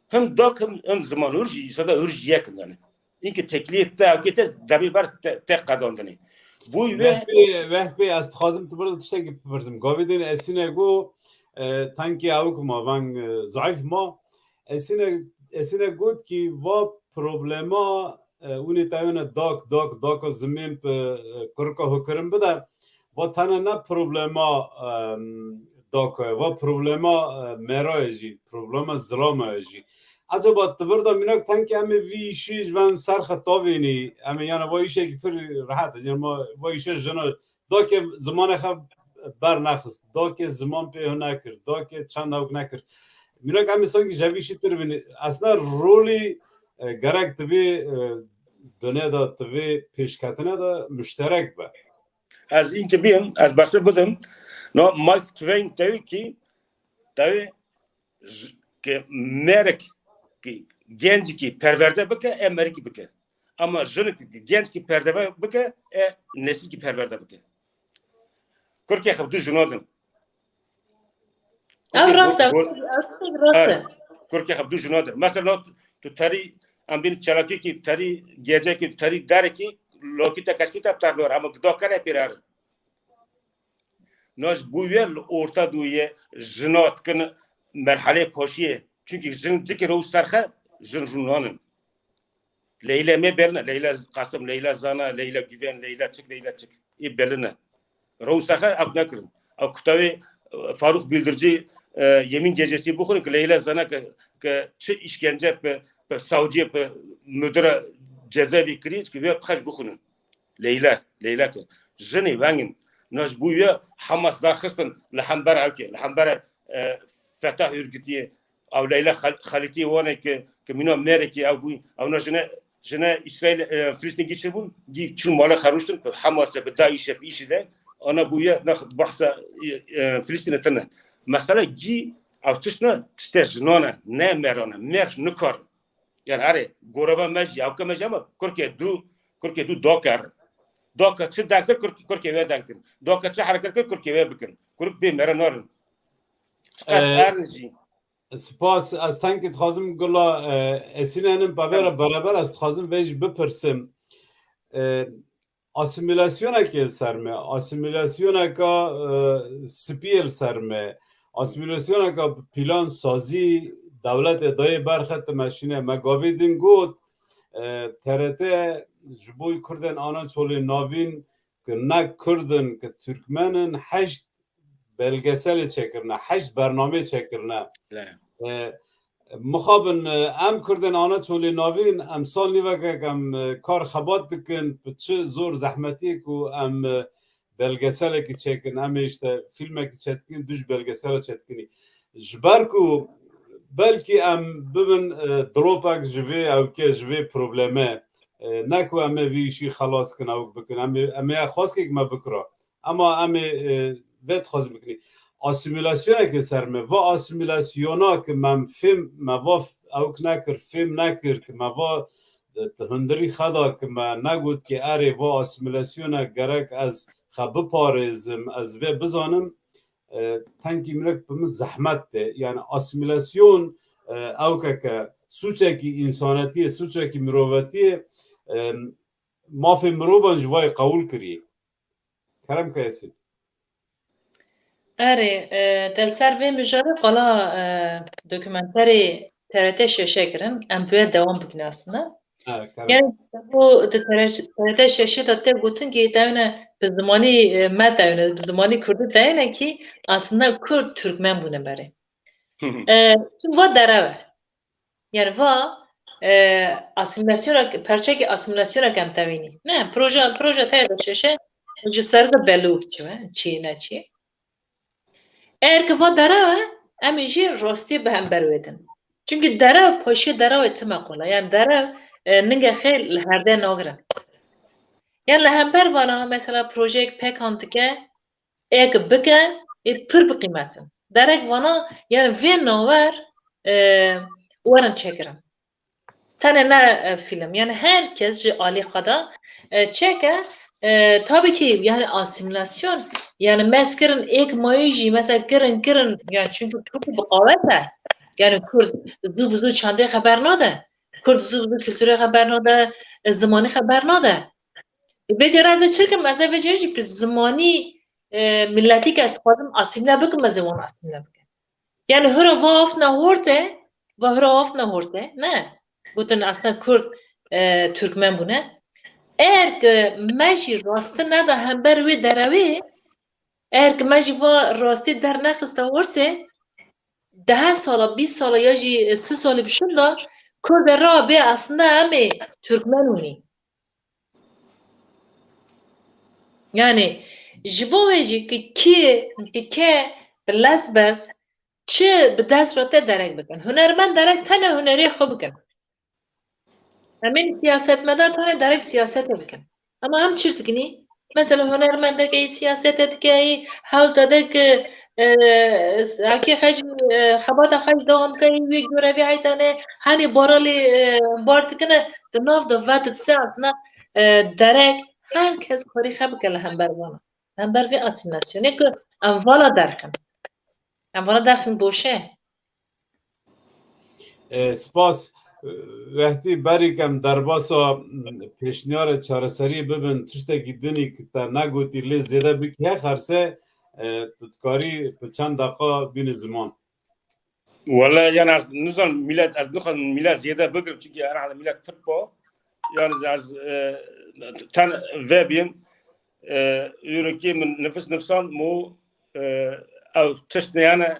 hem dak hem zaman urji sada urji yakın yani اینکه تکلیت تا که دبی بر tek kazandını bu vehbi az khazım tibirde tişteki pipirdim gavidin esine go tanki avukma van zayıf ma esine god ki va problema اونی تاونه داک زمین په کرکا هکرم بده و تنه نه پروبلما داک و پروبلما مرایجی پروبلما زلامایجی از با توردا میناک تنکی همه ویشیج و سرخ تاوینی همه یعنی وایشه که پر راحت یعنی ما وایشه جنا داک زمان خب بر نخست داک زمان په نکرد داک چند اوک نکرد میناک همه سانگی جویشی تر بینی اصلا رولی گرک توی دنیا دا توی پیشکتنه دا مشترک با از این که بیم از بسه بودم نه مایک توین توی که مرک که گنجی که پرورده بکه امریکی بکه اما جنی که گنج که پرورده بکه نسلی که پرورده بکه کرکی خب دو جنادن راسته کرکی خب دو جنادن مثلا تو تری ام بین چلاکی کی تری گیجه کی تری داره کی لوکی تا کشکی تا تردور اما دکانه پیرار ناش بویر orta دویه جنات کن مرحله پاشیه çünkü جن ذکر رو سرخه جن جنانن لیلا می برنه لیلا قاسم لیلا زانا لیلا گیون لیلا çık ای برنه رو سرخه اپ نکرد او کتابی فاروق بildirici yemin gecesi bu ki Leyla Zana که چه işkence به سعودیه به مدیر جزایی کریج که بیاد خش بخونن لیلا که جنی وانگن ناش بویا حماس داخستن لحنبر اوکی لحنبر فتح ارگتیه او لیلا خالیتی وانه که مینا مرکی او بوی او نا جنه اسرائیل فلسطین گیچه بون گی چون مالا خروشتن به حماس به داعش به ایشی ده انا بویا نخ بحث فلسطین تنه مثلا گی او تشنه تشته جنانه نه مرانه مرش نکار yani are gorava mej ya ka mej ama kurke du doka çı dankır kurke ve dankır doka çı hareket kır kurke ve bikin kurk be mera norun سپاس از تانک خازم گلا اسینانم beraber از خازم ویج بپرسم اسیمیلاسیون که سرمه اسیمیلاسیون که سپیل سرمه اسیمیلاسیون که پلان سازی دولت ادای برخط ماشینه مگاویدین گود ترته جبوی کردن آنها چولی ناوین که نه کردن که ترکمنن 8 بلگسل چکرنه 8 برنامه چکرنه مخابن ام کردن آنها چولی ناوین امسال نیوه که ام کار خبات دکن چه زور زحمتی که ام belgeseleki çekin hem işte filmeki çetkin düş belgesel çetkini jberku belki em bibin dropak jivi ev ke jivi probleme neku em vi işi xalas kin ev bikin em ya xas ki me bikra ama em vet xaz bikini asimilasyona ki serme ve asimilasyona ki mem film me va ev nekir film nekir ki me va هندری خدا که من نگود که اره و اسیمیلاسیون گرک از خب پارزم از و بزانم تنکی مرک بم زحمت ده یعنی اسیمیلاسیون او که سوچه کی انسانیتی سوچه کی مروتی ما فی مروبان جوای قبول کری کرم کسی اره دل سر و مجاره قلا دکمنتری TRT şeşe kirin em böyle devam bikin aslında. Yani bu TRT şeşe de te gotun ki devne bi zimanî me devne bi zimanî Kurdî devne ki aslında Kurd Türkmen bune beri. Şimdi va dereve. Yani va asimilasyona perçeki asimilasyona kem tevini. Ne proje TRT şeşe ji ser de belûk çi ne çi. Eğer ki va dereve em jî rastî bi hember wedin. Çünkü derev paşa derev etime kola. Yani derev ninge xel herde nagre. Yani hember vana mesela projek pek antike ek bike pır bir kıymetin. Derek vana yani ve naver varan çekirim. Tane ne film yani herkes ali kada çeke tabii ki yani asimilasyon yani meskirin ek mayıcı mesela kırın yani çünkü çok bir kavete yani Kurd zubzu çande haber nade Kurd zubzu kültüre haber nade zamanı haber nade Veceraze çirkin mesela vecerci biz zamanı milleti ki istifadım asimle bakın mezevan asimle bakın yani hıra vaaf ne horte ve hıra vaaf ne horte ne Guten aslında Kurd Türkmen bu ne eğer ki meşi rastı ne da hember ve derevi eğer ki meşi va rastı der nefeste horte 10 sala 20 sala ya jî 3 salî bişinda Kurd ra bê aslında em ê Türkmen hûnî. Yani ji bo wê jî ki ke bi lesbes çi bi dest re te derek bikin. Hunermend derek tene hunerê xwe bikin. Em siyasetmedar tane derek siyasetê bikin. Ama hem çi dikinî? Mesela hunermendekî siyasete dikeyî hewta dek Akî xej xebata xej dewam kirî wê görevê heytane henê baralê bar dikine di nav de vedit se aslında derek herkes xwarî xwe bike li hember wana. Hember vê asimilasyonê ku em vala derxin. Em vala derxin boşe. سپاس وقتی بریکم در باسا پیشنیار چارەسەری ببن تشتێکی دنی که تا نگوتی لی زیده بکی خرسه تودکاری به چند دقیقه بین زمان Valla yani az nizam millet az nizam millet ziyade bugün çünkü herhalde millet Türkpo yani az tan webim ülke nefes nefsan mu ev tişneyane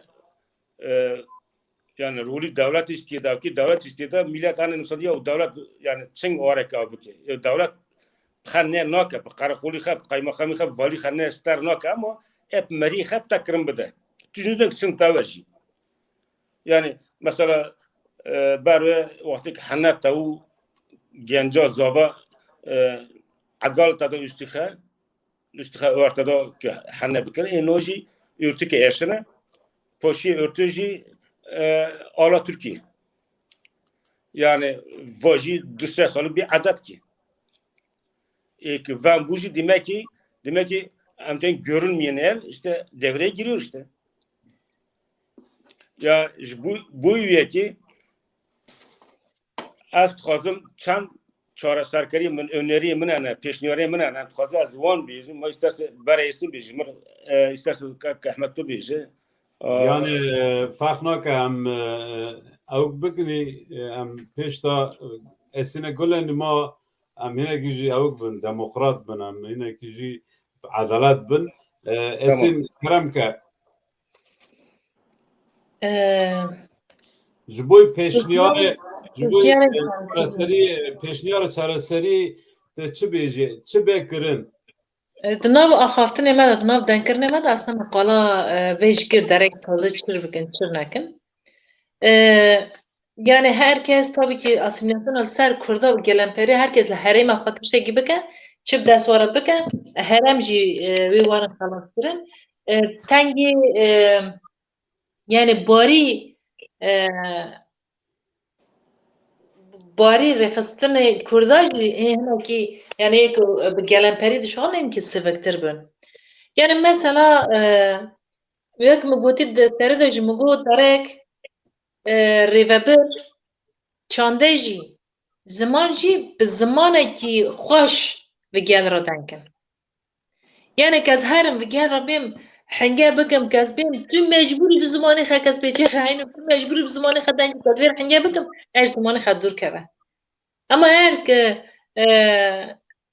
yani rolü devlet istedi ki devlet istedi millet hani nefsan ya devlet yani çing olarak abi ki devlet xanne naka karakoli xap kaymakami xap vali xanne star naka ama hep meri xap takrim bide düşündük için tavaji yani mesela برای وقتی که حنه تاو گنجا زابا عقال تادا استخه ارتدا که حنه بکنه اینوجی ارتی که اشنه پاشی ارتجی آلا ترکیه yani vaji 2 salı bir adet ki ve bu demek ki amten görünmeyen el işte devreye giriyor işte ya bu üyeki از خواستم چند چاره سرکاری من öneri من ana peşniyare من ana خواست از وان بیجم ما استاس برای اسم بیجم استاس که احمد تو بیجه yani farkına ki hem او بکنی هم پیش تا اسینه گلن ما هم هنه کیجی او بن دموکرات بن هم هنه کیجی عدالت بن اسین کرم که جبوی پیشنیاره پیشنیار چارەسەری de çi bêje çi bêkirin Dinav axaftin emad, dinav denkir emad aslında maqala vejgir derek sazı çır bikin, çır nekin. Yani herkes tabii ki asimilasyon az ser Kurda gelen peri herkesle herem afat şey gibi ke çip ders var bike herem ji vi varın kalastirin. Tengi yani bari refastin Kurda ki yani ek gelen peri dışarı ki sevektir bun. Yani mesela vek mi gotit de seri de jmugo derek revebir çande jî ziman jî bi zimanekî xweş vi gel re denkin. Yani kes herim vi gel re bêm henge bikim kes bêm tu mecbûrî bi zimanê xwe kes pêçê xeyînim tu mecbûrî bi zimanê xwe denkî kes vê henge bikim eş zimanê xwe dûr keve. Ama eğer ki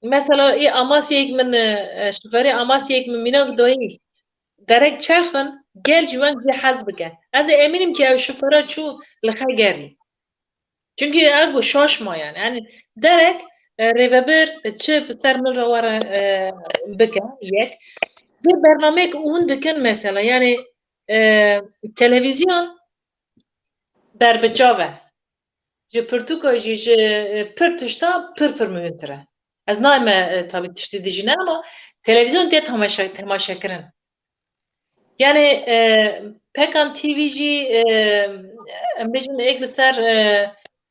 mesela Amasya'yı min şoförü Amasya'yı min minak doyî derek çaxin gel jî wen jî hez bike. Ez ê eminim ki ew şoföra çû li xwe gerî. Çünkü ego şaşma yani derek revebir çi ser min re were bike yek bir bernamek un dikin mesela yani televizyon berbiçave ji pirtûka jî ji pir tişta pir mühimtir. Ez nayme tabii tiştî dijîne ama televizyon tê temaşekirin. Yani Pekan TV jî em bêjin êk li ser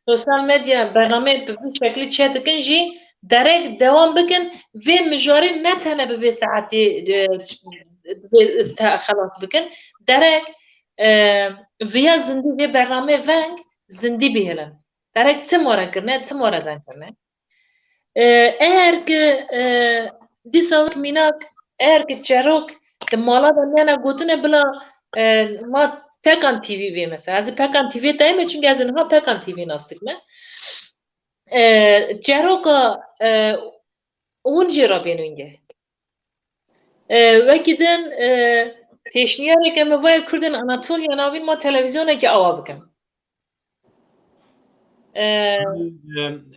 sosyal medya bername bi vî şeklî çê dikin jî derek devam bikin vê mijarê ne tene bi vê saetê xelas bikin derek viya zindî vê bername veng zindî bihêlin. Derek tim were kirine, tim were denkirine. Eğer ki dîsa wek mînak eğer ki çerok di mala da nene gotine bila ma Pekan TV vê mesela. Ez ê Pekan TV deyime çünkü ez ê niha Pekan TV nas dikime. Çeroka hûn jê re bêhnûyînge. Wekî din pêşniyareke me vaya Kurdên Anatolya navîn ma televizyonekî awa bikim.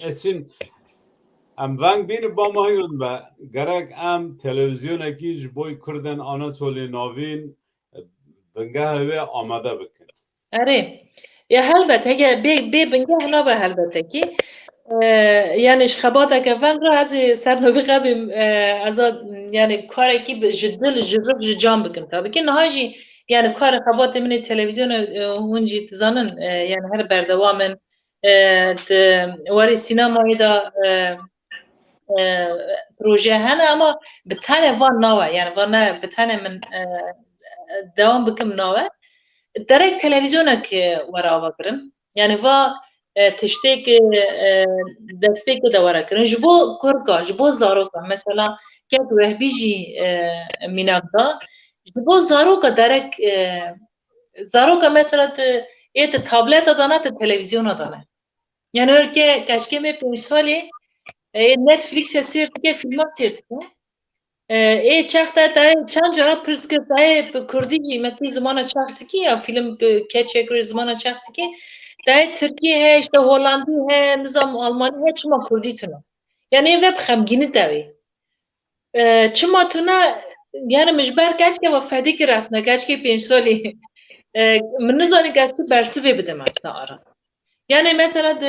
Esin em veng bîne bamahîn be gerek em televizyonekî ji bo Kurdên Anatolya navîn bingehê wê amade bikin. Erê. Ya helbet hege bê bingeh nabe helbete ki yani xebateke veng re ez ê ser navî qebim yani karekî ji dil ji riv ji can bikim tabii ki niha jî yani kara xebatê min ê televizyona hûn jî dizanin yani her berdewam in warê sînemayê da proje hene ama bi tenê van nawe yani van ne bi tenê min devam bikim nawe derek televizyonek were ava kirin yani va tiştek destpêk de were kirin ji bo kurka ji bo zaroka mesela kek wehbî jî mînak da ji bo zaroka derek zaroka mesela ê tableta dane te televizyona dane yani örke keşke me 5 salê Netflix'e sêr dike filma sêr dike çaxta te çend cara pirs kir te Kurdî jî mesî zimana çax dikî ya film keçe kir zimana çax dikî te Tirkiye he işte Holandî he nizam Almanî he çima Kurdî tune yani ev hep xemgînî devî çima tune yani mijber keşke ve fedî kir aslında keşke 5 salê min nizanî keşke bersivê bidim aslında ara yani mesela de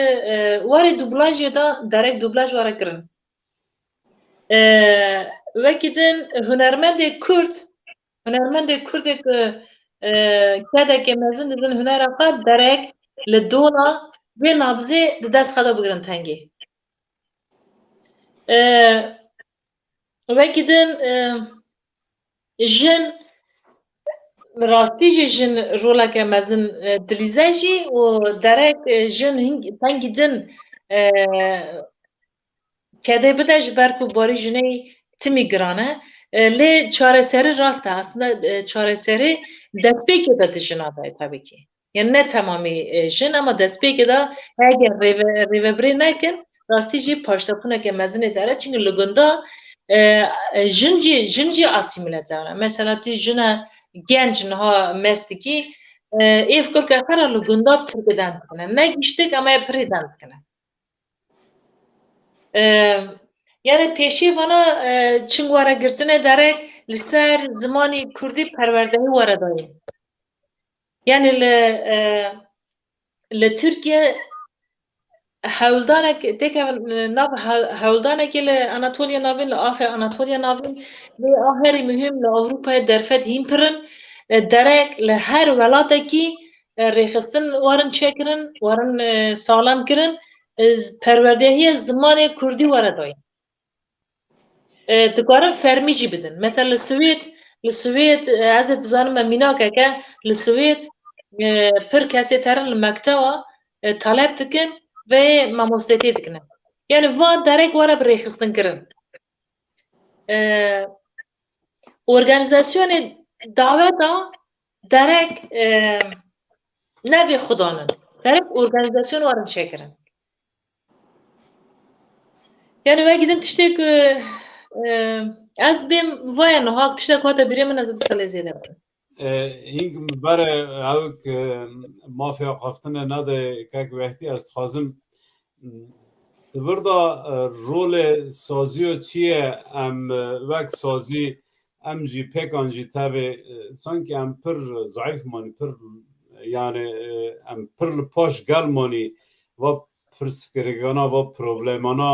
warê dublajê da derek dublaj were kirin wekî din hunermendê Kurdek kedekê mezin dibin hunera xwe derek li dola vê nabzê di dest xwe de bigirin tengê wekî din jin rastî jî jin roleke mezin dilîze jî û derek jin tengî din kedê bide ji ber ku barî jinê timî giran e lê çareserî rast e aslında çareserî destpêkê de di jina de tabii ki yani ne temamî jin ama destpêkê de eger rêveberê nekin rastî jî paştapûneke mezinê dere çünkü li gunda jin jî asîmîle dere mesela tî jina genç niha mest dikî êv kurke xwe re li gunda tirkidan dikine ne giştik ama pirêdan dikine Yani peşi vana çingwara girtine derek li ser zimanê Kurdî perwerdehî were dayê. Yani li Tirkiye hewldanek teke nav hewldanekê li Anatolya navê li axê Anatolya navê lê a herî mühim li Ewropayê derfet hîn pirin derek li her welatekî rêxistin warin çêkirin warin salam kirin perwerdehiya zimanê Kurdî were dayê. Dikarin fermî jî bidin. Mesela li Swêd ez ê dizanim me mînakeke li Swêd pir kesê terin li mekteba talep dikin ve mamostetê dikin. Yani va derek were bi rêxistin kirin. Organizasyonê daveta derek nevê xudanin. Derek organizasyon warin çêkirin. Yani ve gidin tiştek ez bêm vaya nihak tiştek hate birê min ez ê salê zêde bikim. هینگ بره اوک مافیا خفتنه نده که وقتی از خازم دوردا رول سازی و چیه ام وک سازی ام جی پیکان جی تابه سانکی ام پر ضعیف مانی پر yani ام پر پاش گل مانی و پرسکرگانا و پروبلمانا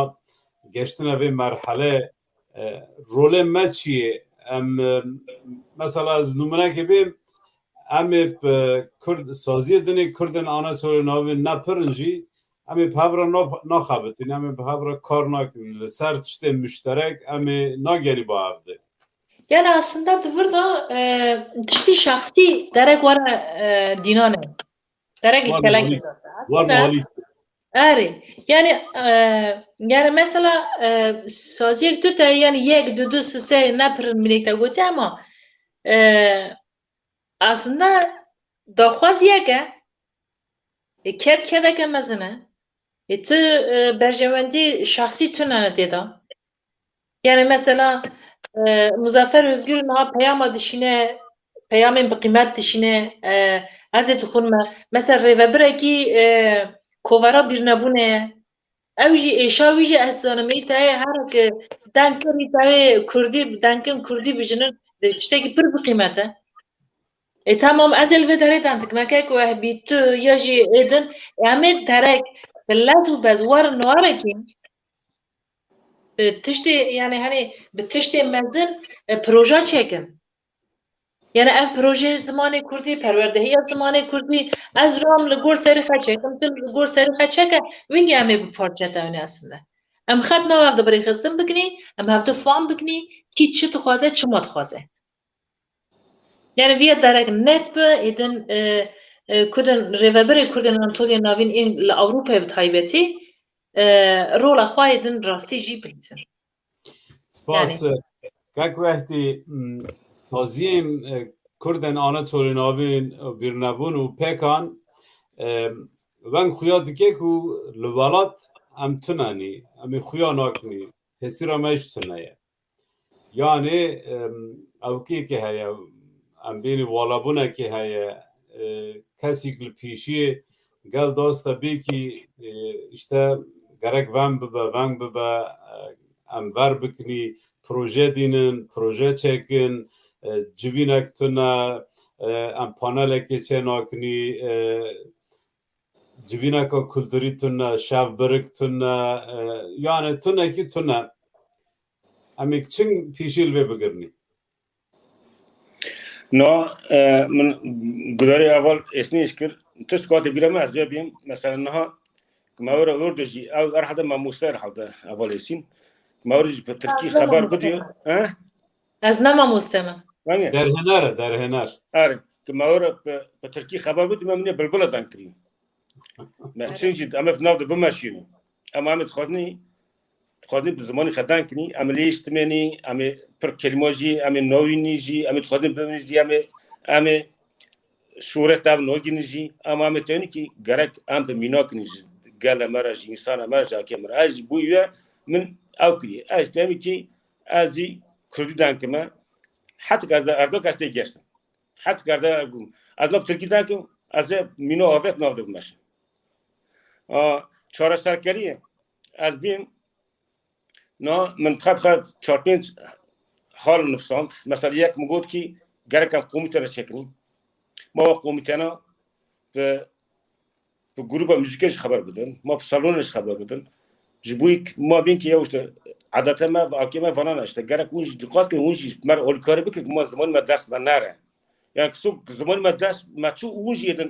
گشتنه به مرحله رول ما چیه ام مثلا از نمونه که بیم امی کرد سازی دنی کردن آنا سوری ناوی نپرنجی امی پاورا نخابتین امی پاورا کار نکنین سر تشت مشترک امی ناگری با افده Yani aslında burada tiştî şahsî derek were dînane. Derek kelek var mali yani mesela saziyek tu te yani yek du se nepirin minik te gote ama aslında daxwaz yeke kedeke mezine tu berjewendî şahsî tunane têda. Yani mesela Muzaffer Özgür niha peyama dişine peyamên bi qîmet dişine ez ê dixwin me mesela rêvebirekî kovara bîrnebûnê ye ew jî êşa wî jî ez zanimî te ye herek denkirî te wê Kurdî denkin Kurdî bijinin tiştekî pir bi qîmet e. Tamam ez ê li vê derê de tikmeke ku bî tu ya jî êdin em ê derek bi lez û bez warin warekî tiştê yani hani bi tiştê mezin proje çekin. Yani ev proje zimanê Kurdî, perwerdehiya zimanê Kurdî ez ram li gor serî xwe çekim, tu li gor serî xwe çeke wîngî em ê bi parçe te hûne aslında. Em xet nav ev birêxistin bikinî, em hevdî fan bikinî kî çi dixwaze, çima dixwaze. Yani vîya derek net bi êdin Kurdin rêveberê Kurdên Anatolya navîn ên li Ewropayê bi taybetî rola xwe êdin rastî jî bilîzin. سپاس که وقتی سازیم کردن آنها چوری ناوین بیرنبون و پیکان ون خویا دیگه که لولات ام تنانی امی خویا ناکنی حسی را میش تنه یعنی اوکی که هیا ام بینی والابونه که هیا کسی که پیشی گل داسته بی که işte gerek ون ببه ام ور بکنی proje dinin, proje çekin, civinek tuna, ام پانلک چناکنی، civinek kültürü tuna, şevberek tuna, yani tuna ki tuna. Amik çin pişil ve bugürni. No, من گذاری اول اسنیش کرد. تست قاطع بیرم از جا بیم مثلا نه کماورا وردجی او ارحد ما مستر حدا اول اسیم کماورج به ترکی خبر بدیو از نما مستمع درهنر آره کماورا به ترکی خبر بدی من بلبل دان کریم ما چنجی اما بناو ده بمشینو اما امت خواهنی به زمانی خدان کنی عملیش تمنی اما پر کلماجی اما نوینیجی اما خواهنی ببینیش دی اما شورت دام نوگینیجی اما اما تونی کی گرک ام به مینا کنیج گل مرا انسان مرا جاکی مرا از بویه من اوکری از تمی کی ازی کردی دانکما حتی که از اردو کاسته گشتم حتی که از نب ترکی دانکم از مینا آفت نافده بمشه چهار سرکریه از بیم نه من خب چهار پنج حال نفسان مثلا یک مگود که گرکم قومیته را چکنیم ما قومیتنا به گروه موسیقیش خبر بدن ما به سالونش خبر بدن جبوی ما بین که یوشت عادت ما و آکی ما فنا نشته گرک اونج دقت که اونج مر اول کاری بکه ما زمان ما دست من نره یعنی کسو زمان ما دست ما چو اونج یدن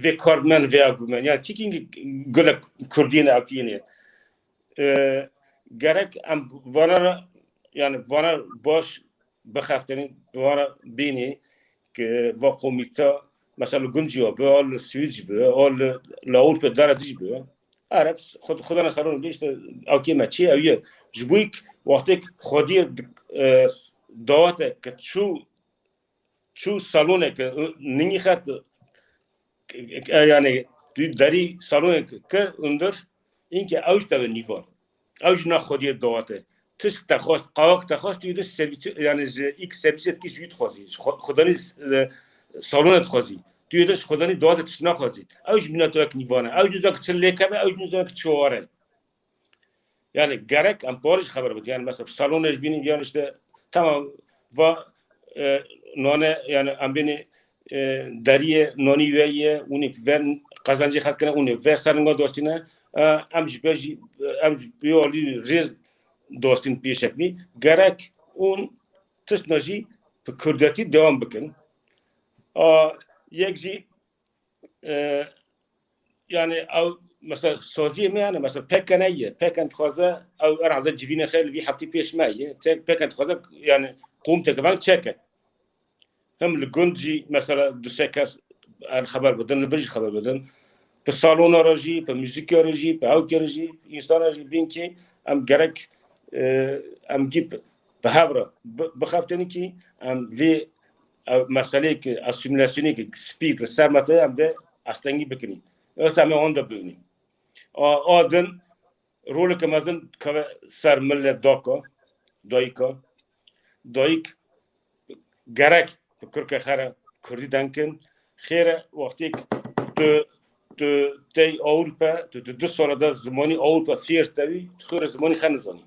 و کارمن و آگومن یعنی چی که گل کردین آکینه گرک ام وانا yani bana baş bakıftani bana beni ki vakumita mesela güncüye be al Swedish be al laul pe daradiş be Arap خود نصرون بیشتر اوکی مچی اویه جبویک وقتی خودی دعوته که چو سالونه که نمی خد yani داری سالونه که اندر این که اوج تا نیفار اوج نه خودی دعوته تش تخواست قاق تخواست توی دست سرویس یعنی ایک سرویست کی جوید خوازی خدانی سالونت خوازی توی دست خدانی داد تش نخوازی اوج مینا تو یک نیوانه اوج دوزا که چله کبه اوج دوزا که چواره yani gerek am poriş haber bud yani mesela salonaj binin yani işte tamam va nane yani am beni dariye noni veye uni ven kazancı hatkına uni ve sarınga dostina am jbeji am bioli riz dostin پیشکی گرک اون تشنجی به کردتی دوام بکن یک جی yani او مثلا سازی میانه مثلا پکنایه پکن خوازه او ارعاد جوینه خیلی وی هفتی پیش میه تک پکن خوازه yani قوم تکوان چکه هم لگنجی مثلا دو سه کس خبر بدن لبرج خبر بدن به سالن راجی به موزیک راجی به اوک راجی انسان راجی بین که ام گرک ام گیب به هفره بخاطر اینکه ام وی مسئله که اسیمیلاسیونی که سپیکر سرمته ام ده استنگی بکنی از همه آن دبونی آدن رول که مثلا که سر ملت دایک گرک کرک خیره کردی دنکن خیره وقتی تو اروپا تو 2 سال ده زمانی اروپا فیرتوی خیر زمانی خنزانی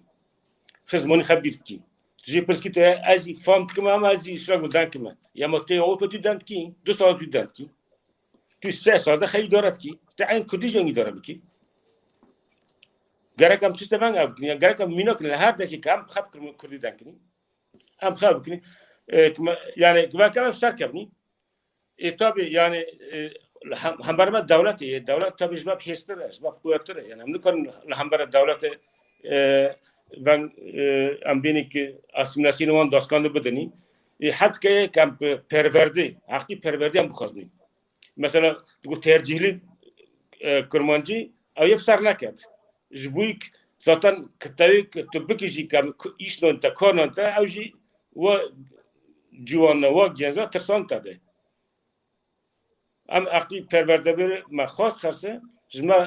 خزمانی خبیر کی تجی پس کی تو ازی فهم که ما ازی شراغ بدن که من یا مقطع اروپا تو دند کی 2 سال تو دند کی تو 3 سال ده خیلی دارد کی تعین کردی جنگی داره بکی گرکم چیست من اب کنی گرکم مینا کنی هر دقیقه هم خب کردی دند کنی هم خب کنی yani güvenkem sar kevni tabi yani همبر دولتی دولت tabi جواب هستره جواب قوتره yani هم نکن همبر دولت و ام بینی که اسیمیلاسیون وان داستان بدنی حد که کم پرورده حقی پرورده هم بخوازنی مثلا تو ترجیحی کرمانجی اویب سر نکرد جبویک zaten کتایی تو بکیشی کم ایش نونتا کار نونتا اوجی و جوان و گنزا ترسان تاده ام حقی پرورده بر ما خاص خرسه جما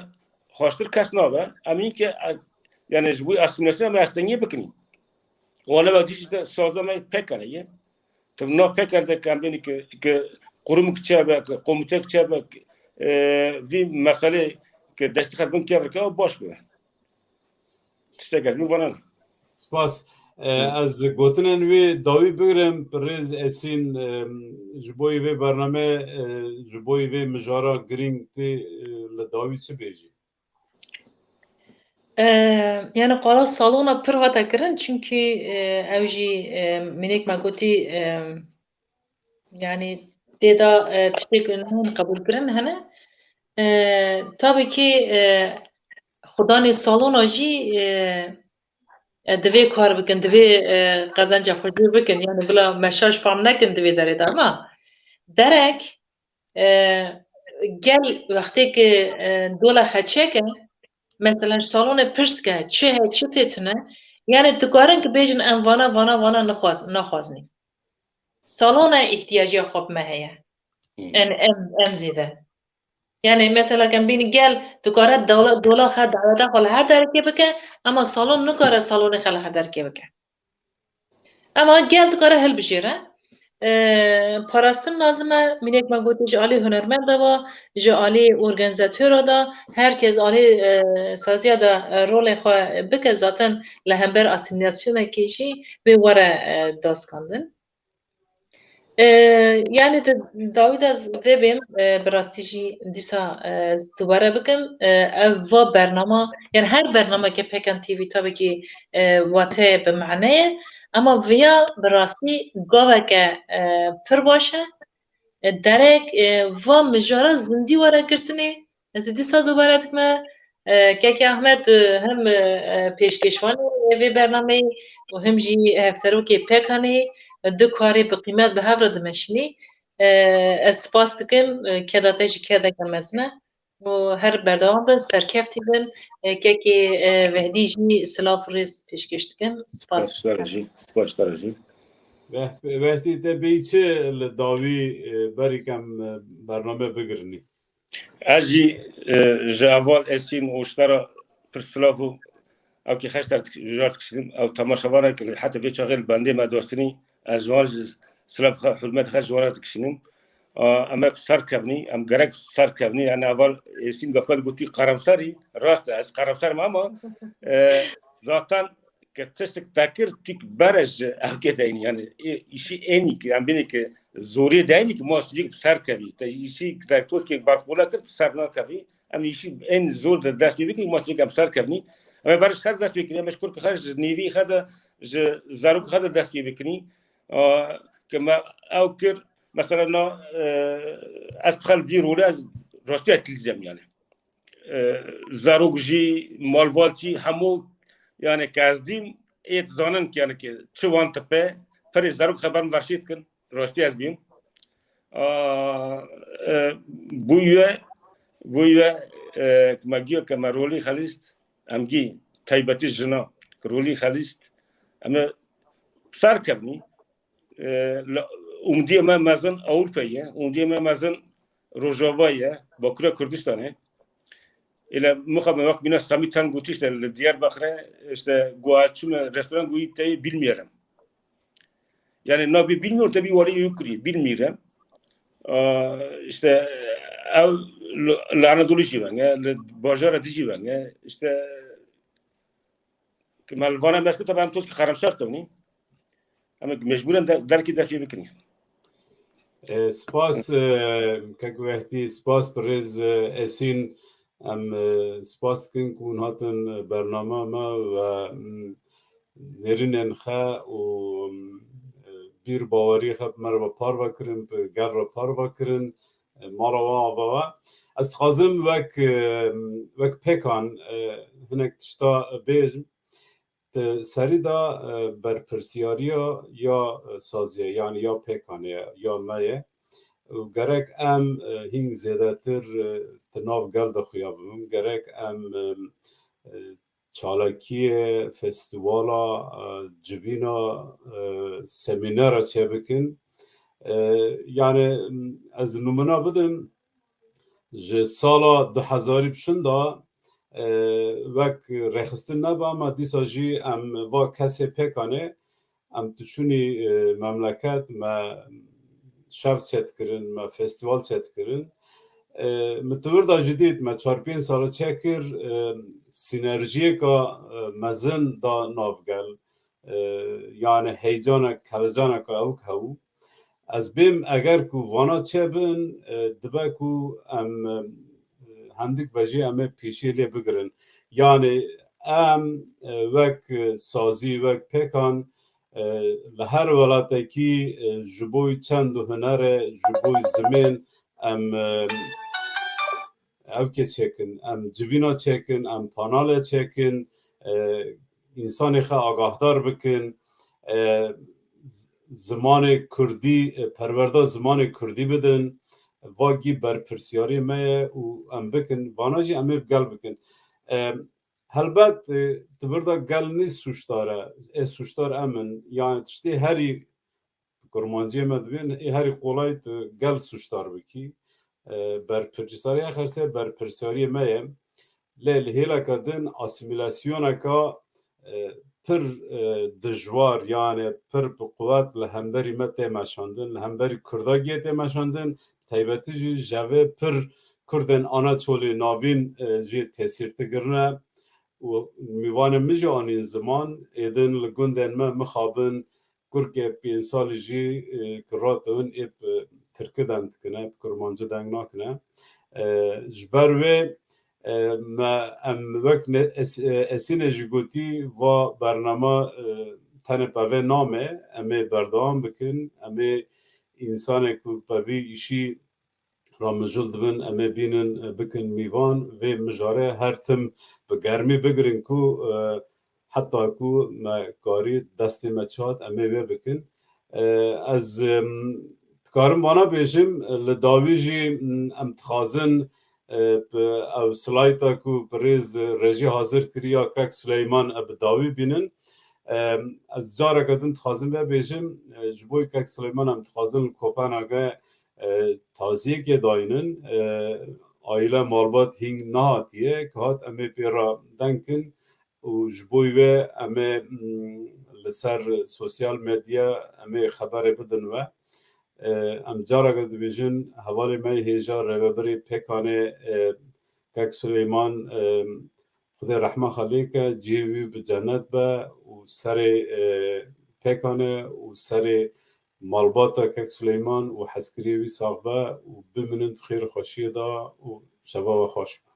خوشتر کس نابه امین که yani bu asimilasyon ama aslında bakın. Ona bak işte sözlemeyi pek arayı. Tabii ne pek arada kambini ki kurum kçaba, komite kçaba bir mesele ki destek edin ki Afrika baş bir. İşte geldim bana. Spas az gotinen ve davi birim priz esin jboy ve barname jboy ve mjara green ti le davi çi beji. Yani qala salona pir hata kirin çünkü evji minik magoti yani deda tişteklerini kabul kirin hene tabii ki xudani salona jî divê kar bikin divê qezanca xwe jêr bikin yani bila meşaj fam nekin divê derê de ama derek gel wextê ki dola xeçeke mesela salona pirske çi têtine yani dikarin ki bêjin em vana naxwazni salona ihtiyacı xwe me heye em zêde yani mesela kan bînî gel dikare dola xe daveta xwe li her derekê bike ama salon nikare salonê xe li her derekê bike ama gel dikare hilbijêre پاراستن لازمه منک ما گوتی جالی هنرمند دا جالی ارگانیزاتور دا هر کس آلی سازی دا رول خواه بکه ذاتن لهمبر اسیمیلاسیون کشی به وره داست کندن yani David az vebim براستیجی دیسا دوباره بکم و برنامه yani her برنامه که پکن تیوی tabii ki واته به معنی اما ویا براستی گاوه که پر باشه درک و مجاره زندی واره کرتنی از دیسا دوباره دکمه که احمد هم پیشکشوانی وی برنامه و هم جی هفسرو که پکانی دو کاری به قیمت به هفر دمشنی سپاس دکم که داتش که دکم مزنه و هر بردوام بن سرکفتی بن که وحدی جی سلاف ریس پیشکش دکم سپاس سپاس درجی وقتی ده بیچه لداوی بری کم برنامه بگرنی اجی جوال اسیم اوشترا پرسلافو او که خشتر جارت کشیدیم او تماشاوانه که حتی به چاقل بنده ما دوستنی از جوان سلاف حرمت خش جوانات کشیدیم اما سر کبنی ام گرگ سر کبنی انا اول اسیم گفت گفتی قرمسری راست از قرمسر ما ذاتن که تشتک تکر تیک برج اگه دینی یعنی ایشی اینی که ام بینی که زوری دینی که ماسیج سر کبی تا ایشی که توس که برخولا کرد سر نکبی ام ایشی این زور دست میبینی که ماسیج ام سر کبنی اما برش خرد دست میکنی مشکور که خرج نیوی خدا ج زاروک خدا دست میکنی که ما او کر مثلا نا از بخل ویروله از راستی اتلیزم یعنی زاروک جی مالوالچی همو yani kezdim et zanen ki yani ki çuvan tepe per zaruk haber varşit kin rosti az bim bu ye magiyo kamaroli khalist amgi taybati jina roli khalist ama sar kavni umdiye ma mazan Avrupa'ya umdiye ma mazan Rojava'ya Bakır'a Kürdistan'a ile muhabbet vakt bina samitan guti işte Diyarbakır'a işte guaçun restoran guiti bilmiyorum. Yani nabi bilmiyor tabi vali yukri bilmiyorum. İşte ev Anadolu civan ya Bajara civan ya işte Malvana meske tabi amtoz ki karamsar tavni. Ama mecburen derki derki bikni. سپاس که وقتی سپاس پرز اسین ام سپاس کن کون هاتن برنامه ما و نرینن خا و بیر باوری خب مرا پار بکرن گر را پار بکرن مارا و از خازم وک پکان هنک تشتا بیجم سری دا بر پرسیاریا یا سازیه یعنی یا پکانه یا مایه و گرک ام هنگ زیده تر تناف گلد خویابم گرک ام چالاکی فستیوالا جوینا سمینر چه بکن یعنی از نمونه بدم جه سالا 2000 بشنده وک رخصتن نبا ما دیسا جی ام با کسی پکانه ام تشونی مملکت ما شفت چت کرن ما فستیوال چت کرن متور دا جدید ما 4-5 سال چکر سینرژی که مزن دا نافگل یعنی هیجان کلجان که او که از بیم اگر که وانا چه بین دبا که ام هندک بجی امه پیشی لی بگرن یعنی ام وک سازی وک پکان لهر ولاته کی جبوی چند هنر جبوی زمین ام او که چکن ام جوینا چکن ام پانال چکن انسانی خوا آگاهدار بکن زمان کردی پرورده زمان کردی بدن واقعی بر پرسیاری میه و ام بکن واناجی امه بگل بکن هلبت تبرده گل نیست سوشتاره سوشتار امن یعنی تشتی هری کرمانجی مدبین هری قولای گل سوشتار بکی بر پرسیاری خرسه بر پرسیاری میه لیل هیلا کدن اسیمیلاسیون که پر دجوار یعنی پر بقوت لهمبری مته مشاندن لهمبری کردا گیته مشاندن تایبتی جی جوه پر کردن آناتولی ناوین جی تاثیر تگرنه و میوان مجی آنین زمان ایدن لگندن ما مخابن کرکه 5 سال جی کراتون ایب ترکدن تکنه کرمانجه دنگ نکنه جبروه ما ام وقت اسین جگوتی و برنامه تنه پاوه نامه امی بردام بکن امی انسان که پاوی ایشی را مجل دبن امی بینن بکن میوان و مجاره هر تم به گرمی بگرین کو حتی کو ما کاری دستی مچات امی و بکن از تکارم وانا بیشم لداوی جی ام تخازن او سلایتا کو پریز رژی حاضر کریا کک سلیمان اب داوی بینن از جارا کدن تخازن و بیشم جبوی کک سلیمان ام تخازن کوپان آگه تازیه که داینن آیله مالبات هینگ نهاتیه که هات امی پیرا دنکن و جبوی و امی لسر سوسیال مدیا امی خبر بدن و ام جارا گد بیجن حوالی می هیجار ربری پکانه کک سلیمان خدا رحمه خالی که جیوی به جنت به و سر پکانه و سر مالباتا کک سلیمان و حسکری وی ساقبه و بمنند خیر خوشی دا و شبا و خوش با.